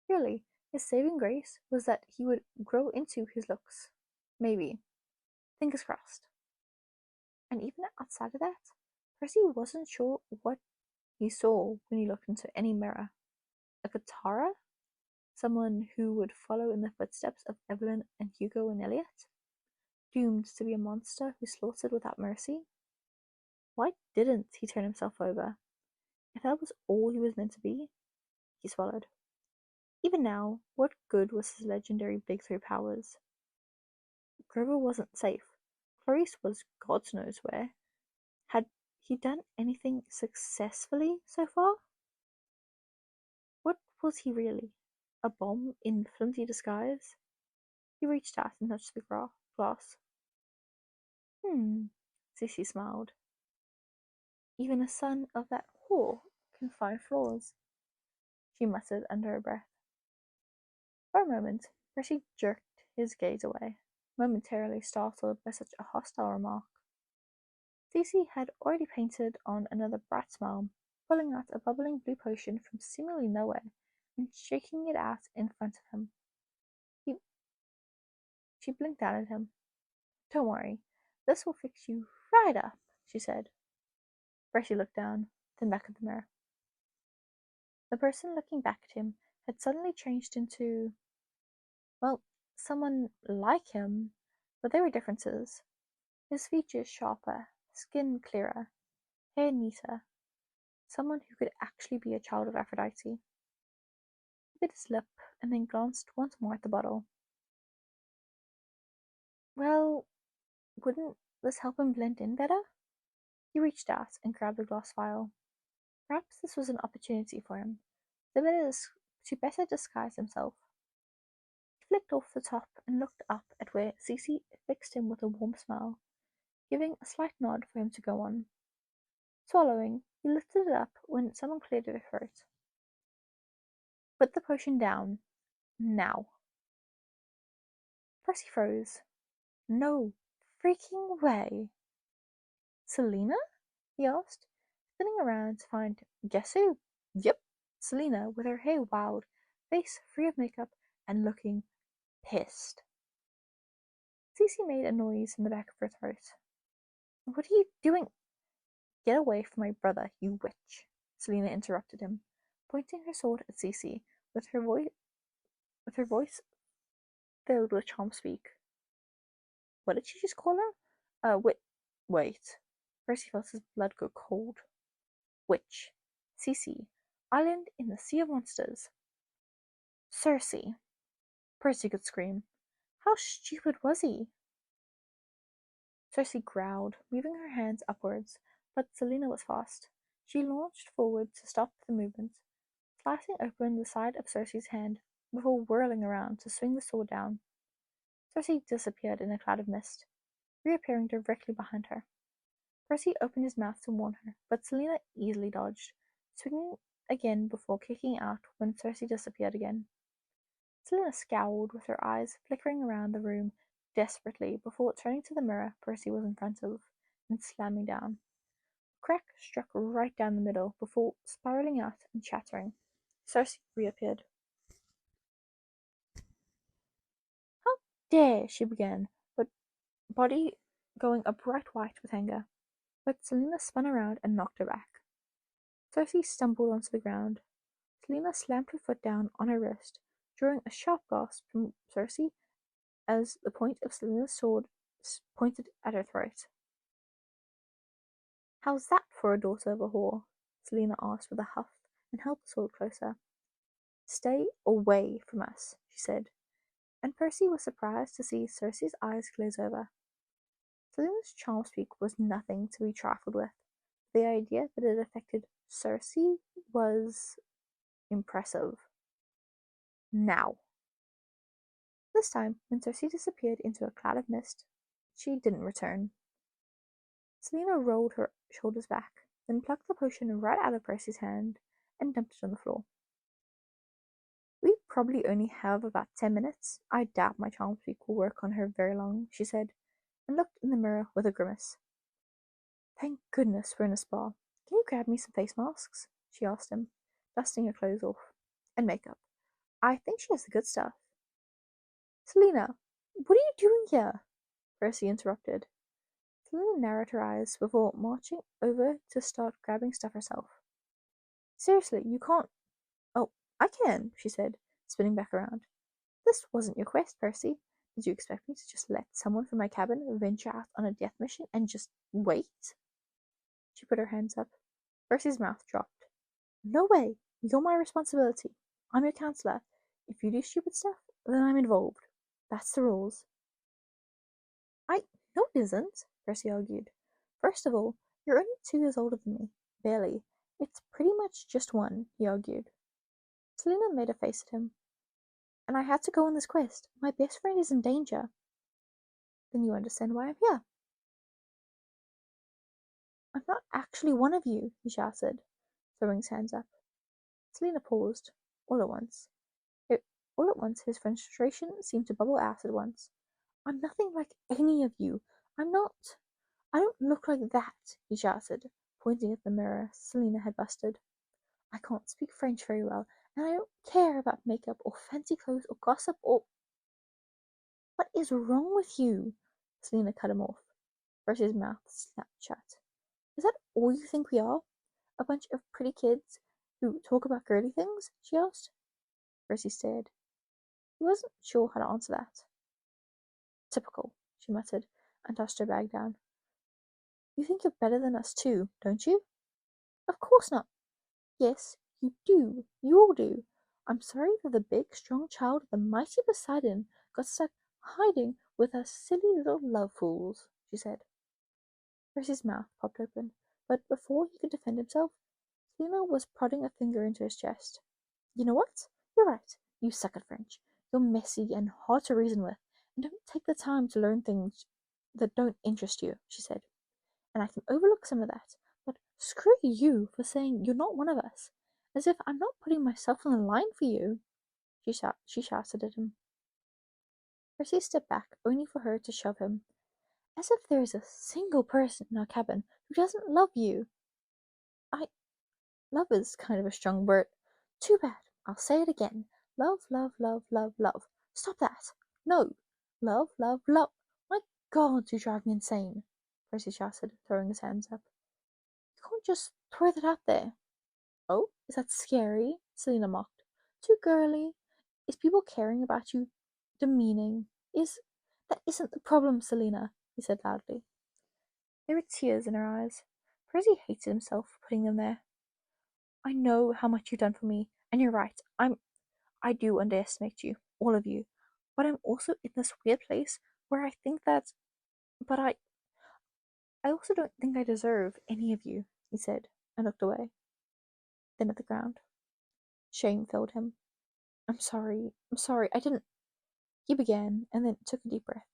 Really, his saving grace was that he would grow into his looks. Maybe. Fingers crossed. And even outside of that, Percy wasn't sure what he saw when he looked into any mirror. A Katara? Someone who would follow in the footsteps of Evelyn and Hugo and Elliot? Doomed to be a monster who slaughtered without mercy? Why didn't he turn himself over? If that was all he was meant to be, he swallowed. Even now, what good was his legendary breakthrough powers? Grover wasn't safe. Clarice was God knows where. Had he done anything successfully so far? What was he really? A bomb in flimsy disguise? He reached out and touched the glass. Cece smiled. Even a son of that whore can find flaws, she muttered under her breath. For a moment, Percy jerked his gaze away, momentarily startled by such a hostile remark. Cece had already painted on another bright smile, pulling out a bubbling blue potion from seemingly nowhere and shaking it out in front of him. She blinked down at him. Don't worry, this will fix you right up, she said. Percy looked down, then back at the mirror. The person looking back at him had suddenly changed into, well, someone like him, but there were differences. His features sharper, skin clearer, hair neater. Someone who could actually be a child of Aphrodite. He bit his lip and then glanced once more at the bottle. Well, wouldn't this help him blend in better? He reached out and grabbed the glass vial. Perhaps this was an opportunity for him to better disguise himself. He flicked off the top and looked up at where Cece fixed him with a warm smile, giving a slight nod for him to go on. Swallowing, he lifted it up when someone cleared her throat. Put the potion down. Now. Percy froze. No freaking way. Selena? He asked, spinning around to find guess who? Yep, Selena, with her hair wild, face free of makeup, and looking pissed. Cece made a noise in the back of her throat. What are you doing? Get away from my brother, you witch, Selena interrupted him, pointing her sword at Cece, with her voice filled with charm speak. What did she just call her? Wait. Percy felt his blood go cold. Witch. Cece. Island in the Sea of Monsters. Circe. Percy could scream. How stupid was he? Cersei growled, moving her hands upwards, but Selena was fast. She launched forward to stop the movement, slicing open the side of Cersei's hand before whirling around to swing the sword down. Cersei disappeared in a cloud of mist, reappearing directly behind her. Percy opened his mouth to warn her, but Selena easily dodged, swinging again before kicking out when Cersei disappeared again. Selena scowled, with her eyes flickering around the room desperately before turning to the mirror Percy was in front of and slamming down. A crack struck right down the middle before spiraling out and shattering. Cersei reappeared. "How dare!" she began, but body going a bright white with anger. But Selena spun around and knocked her back. Cersei stumbled onto the ground. Selena slammed her foot down on her wrist, drawing a sharp gasp from Cersei as the point of Selena's sword pointed at her throat. "How's that for a daughter of a whore?" Selena asked with a huff and held the sword closer. "Stay away from us," she said, and Percy was surprised to see Cersei's eyes glaze over. Selena's charm speak was nothing to be trifled with. The idea that it affected Cersei was impressive. Now. This time, when Cersei disappeared into a cloud of mist, she didn't return. Selena rolled her shoulders back, then plucked the potion right out of Percy's hand and dumped it on the floor. "We probably only have about 10 minutes. I doubt my charm speak will work on her very long," she said, and looked in the mirror with a grimace. "Thank goodness we're in a spa. Can you grab me some face masks?" she asked him, dusting her clothes off. "And makeup. I think she has the good stuff." "Selena, what are you doing here?" Percy interrupted. Selena narrowed her eyes before marching over to start grabbing stuff herself. "Seriously, you can't." "Oh, I can," she said, spinning back around. "This wasn't your quest, Percy. Did you expect me to just let someone from my cabin venture out on a death mission and just wait?" She put her hands up. Percy's mouth dropped. "No way. You're my responsibility. I'm your counselor. If you do stupid stuff, then I'm involved. That's the rules." No, it isn't," Percy argued. "First of all, you're only 2 years older than me. Barely. It's pretty much just one," he argued. Selena made a face at him. "And I had to go on this quest. My best friend is in danger." "Then you understand why I'm here." "I'm not actually one of you," he shouted, throwing his hands up. Selena paused. All at once, his frustration seemed to bubble out at once. "I'm nothing like any of you. I don't look like that," he shouted, pointing at the mirror Selena had busted. "I can't speak French very well, and I don't care about makeup or fancy clothes or gossip or—" "What is wrong with you?" Selena cut him off. Percy's mouth snapped shut. "Is that all you think we are? A bunch of pretty kids who talk about girly things?" she asked. Percy stared. He wasn't sure how to answer that. "Typical," she muttered, and tossed her bag down. "You think you're better than us too, don't you?" "Of course not." "Yes, you do. You all do. I'm sorry that the big, strong child of the mighty Poseidon got stuck hiding with us silly little love fools," she said. Percy's mouth popped open, but before he could defend himself, Selena was prodding a finger into his chest. "You know what? You're right. You suck at French. You're messy and hard to reason with, and don't take the time to learn things that don't interest you," she said. "And I can overlook some of that, but screw you for saying you're not one of us. As if I'm not putting myself on the line for you," she shouted at him. Percy stepped back, only for her to shove him. "As if there is a single person in our cabin who doesn't love you." Love is kind of a strong word. Too bad. I'll say it again. Love, love, love, love, love. Stop that. No. Love, love, love. My God, you drive me insane," Percy shouted, throwing his hands up. "You can't just throw that out there." "Oh, is that scary?" Selena mocked. "Too girly? Is people caring about you demeaning? That isn't the problem, Selena," he said loudly. There were tears in her eyes. Percy hated himself for putting them there. "I know how much you've done for me, and you're right. I do underestimate you, all of you. but I'm also in this weird place where I think that, but I also don't think I deserve any of you, he said, and looked away, then at the ground. Shame filled him. I'm sorry, I didn't. He began, and then took a deep breath.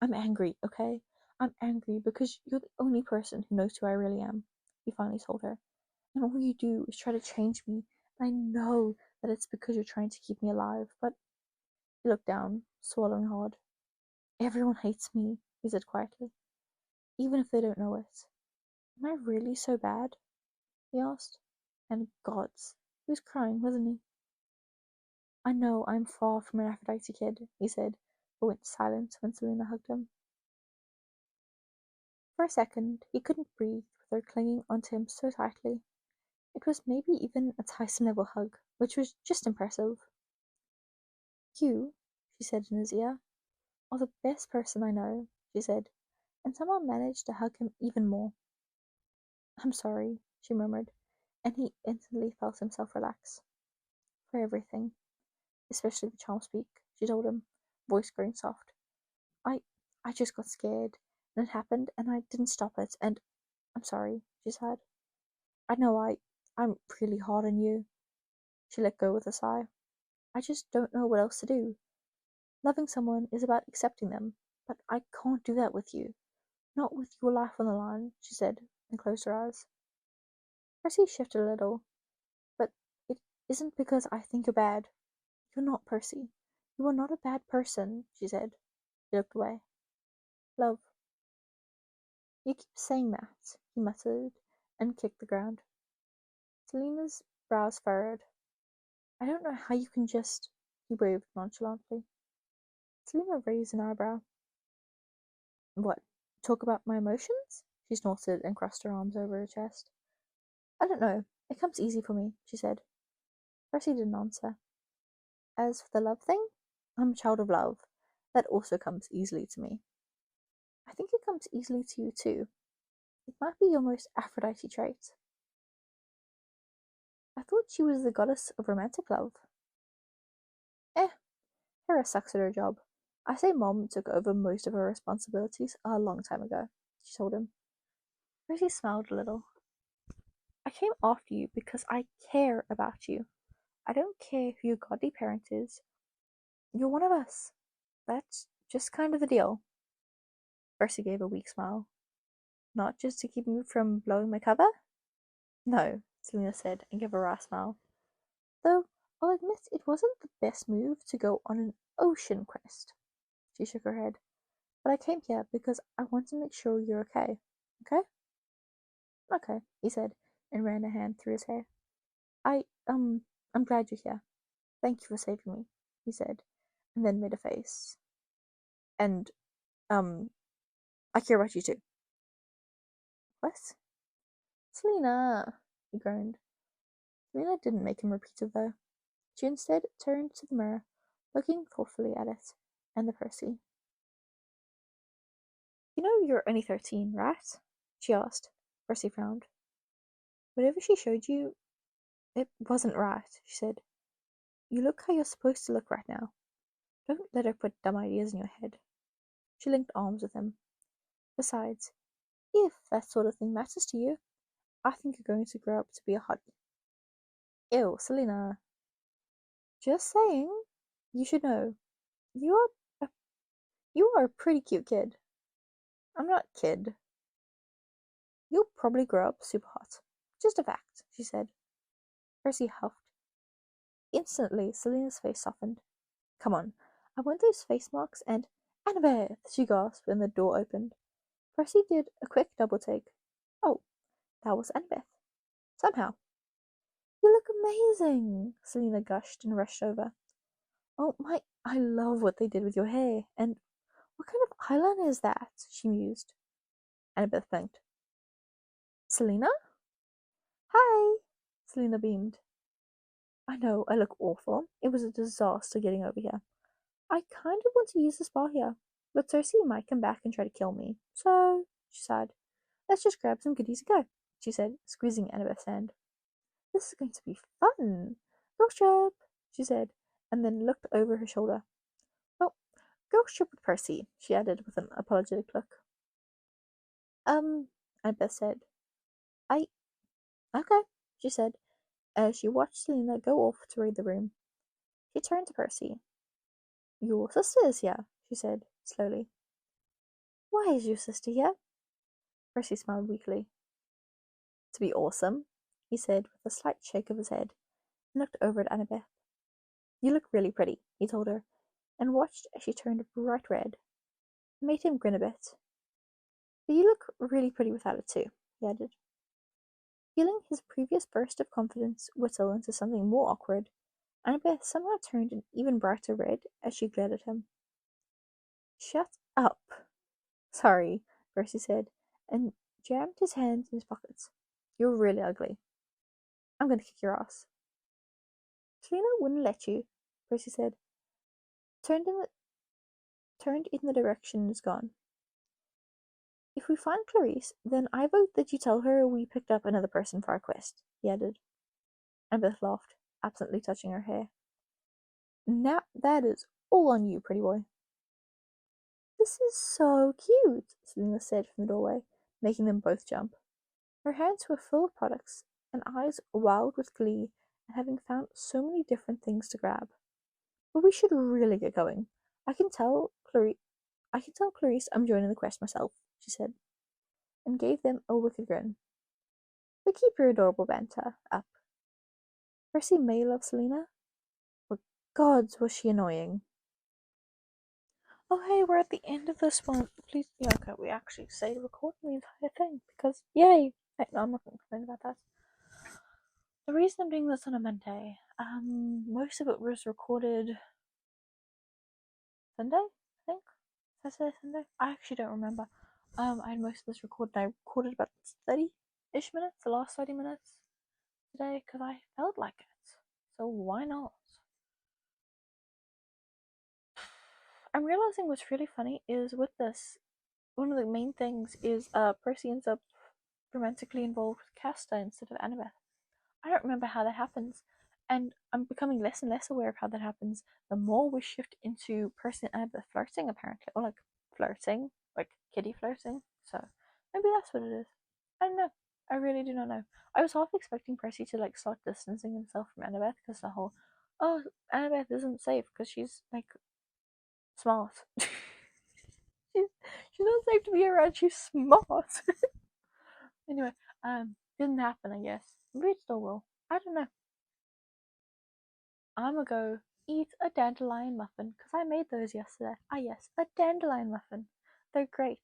I'm angry, okay? I'm angry because you're the only person who knows who I really am, he finally told her. And all you do is try to change me, and I know that it's because you're trying to keep me alive, but he looked down, swallowing hard. Everyone hates me, he said quietly, even if they don't know it. Am I really so bad? He asked. And gods, he was crying, wasn't he? I know I'm far from an Aphrodite kid, he said, but went silent when Selena hugged him. For a second, he couldn't breathe with her clinging onto him so tightly. It was maybe even a Tyson-level hug, which was just impressive. You, she said in his ear, are the best person I know, she said, and somehow managed to hug him even more. I'm sorry, she murmured, and he instantly felt himself relax. For everything, especially the charm speak, she told him, voice growing soft. I I just got scared, and it happened, and I didn't stop it, and I'm sorry, she said. I know I'm really hard on you. She let go with a sigh. I just don't know what else to do. Loving someone is about accepting them, but I can't do that with you. Not with your life on the line, she said, and closed her eyes. Percy shifted a little. But it isn't because I think you're bad. You're not, Percy. You are not a bad person, she said. He looked away. Love. You keep saying that, he muttered, and kicked the ground. Selena's brows furrowed. I don't know how you can just... He waved nonchalantly. Selena raised an eyebrow. What? Talk about my emotions? She snorted and crossed her arms over her chest. I don't know. It comes easy for me, she said. Percy didn't answer. As for the love thing, I'm a child of love. That also comes easily to me. I think it comes easily to you too. It might be your most Aphrodite trait. I thought she was the goddess of romantic love. Hera sucks at her job. I say Mom took over most of her responsibilities a long time ago, she told him. Percy smiled a little. I came after you because I care about you. I don't care who your godly parent is. You're one of us. That's just kind of the deal. Percy gave a weak smile. Not just to keep me from blowing my cover? No, Selena said, and gave a wry smile. Though, I'll admit it wasn't the best move to go on an ocean quest. She shook her head. But I came here because I want to make sure you're okay. Okay? Okay, he said, and ran a hand through his hair. I'm glad you're here. Thank you for saving me, he said, and then made a face. And, I care about you too. What? Selena, he groaned. Selena didn't make him repeat it, though. She instead turned to the mirror, looking thoughtfully at it, and the Percy. You know you're only 13, right? She asked. Percy frowned. Whatever she showed you, it wasn't right, she said. You look how you're supposed to look right now. Don't let her put dumb ideas in your head. She linked arms with him. Besides, if that sort of thing matters to you, I think you're going to grow up to be a hottie. Ew, Selena. Just saying. You should know. You are a, you are a pretty cute kid. I'm not a kid. You'll probably grow up super hot. Just a fact, she said. Percy huffed. Instantly, Selena's face softened. Come on, I want those face marks and Annabeth, she gasped when the door opened. Percy did a quick double take. Oh, that was Annabeth. Somehow. You look amazing, Selena gushed and rushed over. Oh my, I love what they did with your hair. And what kind of eyeliner is that? She mused. Annabeth blinked. Selena? Hi! Selena beamed. I know, I look awful. It was a disaster getting over here. I kind of want to use the spa here, but Cersei might come back and try to kill me. So, she sighed. Let's just grab some goodies and go, she said, squeezing Annabeth's hand. This is going to be fun. Girls trip, she said, and then looked over her shoulder. Well, trip with Percy, she added with an apologetic look. Annabeth said. Okay, she said, as she watched Selina go off to raid the room. She turned to Percy. Your sister is here, she said, slowly. Why is your sister here? Percy smiled weakly. To be awesome, he said with a slight shake of his head, and looked over at Annabeth. You look really pretty, he told her, and watched as she turned bright red. It made him grin a bit. But you look really pretty without it too, he added. Feeling his previous burst of confidence whittle into something more awkward, Annabeth somehow turned an even brighter red as she glared at him. Shut up. Sorry, Percy said, and jammed his hands in his pockets. You're really ugly. I'm going to kick your ass. Selina wouldn't let you, Percy said. Turned in the direction and was gone. If we find Clarice, then I vote that you tell her we picked up another person for our quest, he added. Annabeth laughed, absently touching her hair. Now that is all on you, pretty boy. This is so cute, Selina said from the doorway, making them both jump. Her hands were full of products, and eyes wild with glee at having found so many different things to grab. But we should really get going. I can tell Clarice I'm joining the quest myself, she said, and gave them a wicked grin. But keep your adorable banter up. Percy may love Selina, but gods was she annoying. Oh hey, we're at the end of this one. Please, yeah, okay, we actually stayed recording the entire thing because yay! No, I'm not going to complain about that. The reason I'm doing this on a Monday, most of it was recorded Sunday, I think. Saturday, Sunday? I actually don't remember. I had most of this recorded. I recorded about 30-ish minutes, the last 30 minutes today, because I felt like it. So why not? I'm realizing what's really funny is with this, one of the main things is Percy ends up romantically involved with Castor instead of Annabeth. I don't remember how that happens, and I'm becoming less and less aware of how that happens the more we shift into Percy and Annabeth flirting, apparently, or like flirting, like kitty flirting. So maybe that's what it is. I don't know. I really do not know. I was half expecting Percy to like start distancing himself from Annabeth because the whole, oh, Annabeth isn't safe because she's like smart. she's not safe to be around. She's smart. Anyway, didn't happen. I guess maybe it still will. I don't know. I'm gonna go eat a dandelion muffin because I made those yesterday. Ah, yes, a dandelion muffin. They're great.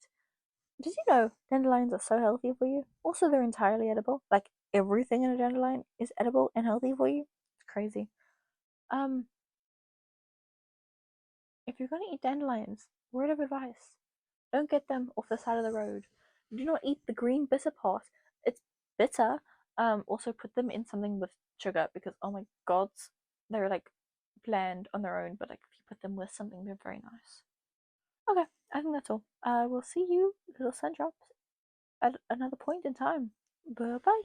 Did you know dandelions are so healthy for you? Also, they're entirely edible. Like everything in a dandelion is edible and healthy for you. It's crazy. Um, if you're gonna eat dandelions, word of advice: don't get them off the side of the road. Do not eat the green bitter part. It's bitter. Also put them in something with sugar because oh my god, they're like bland on their own, but like if you put them with something, they're very nice. Okay, I think that's all. We'll see you, little sun drops, at another point in time. Bye bye.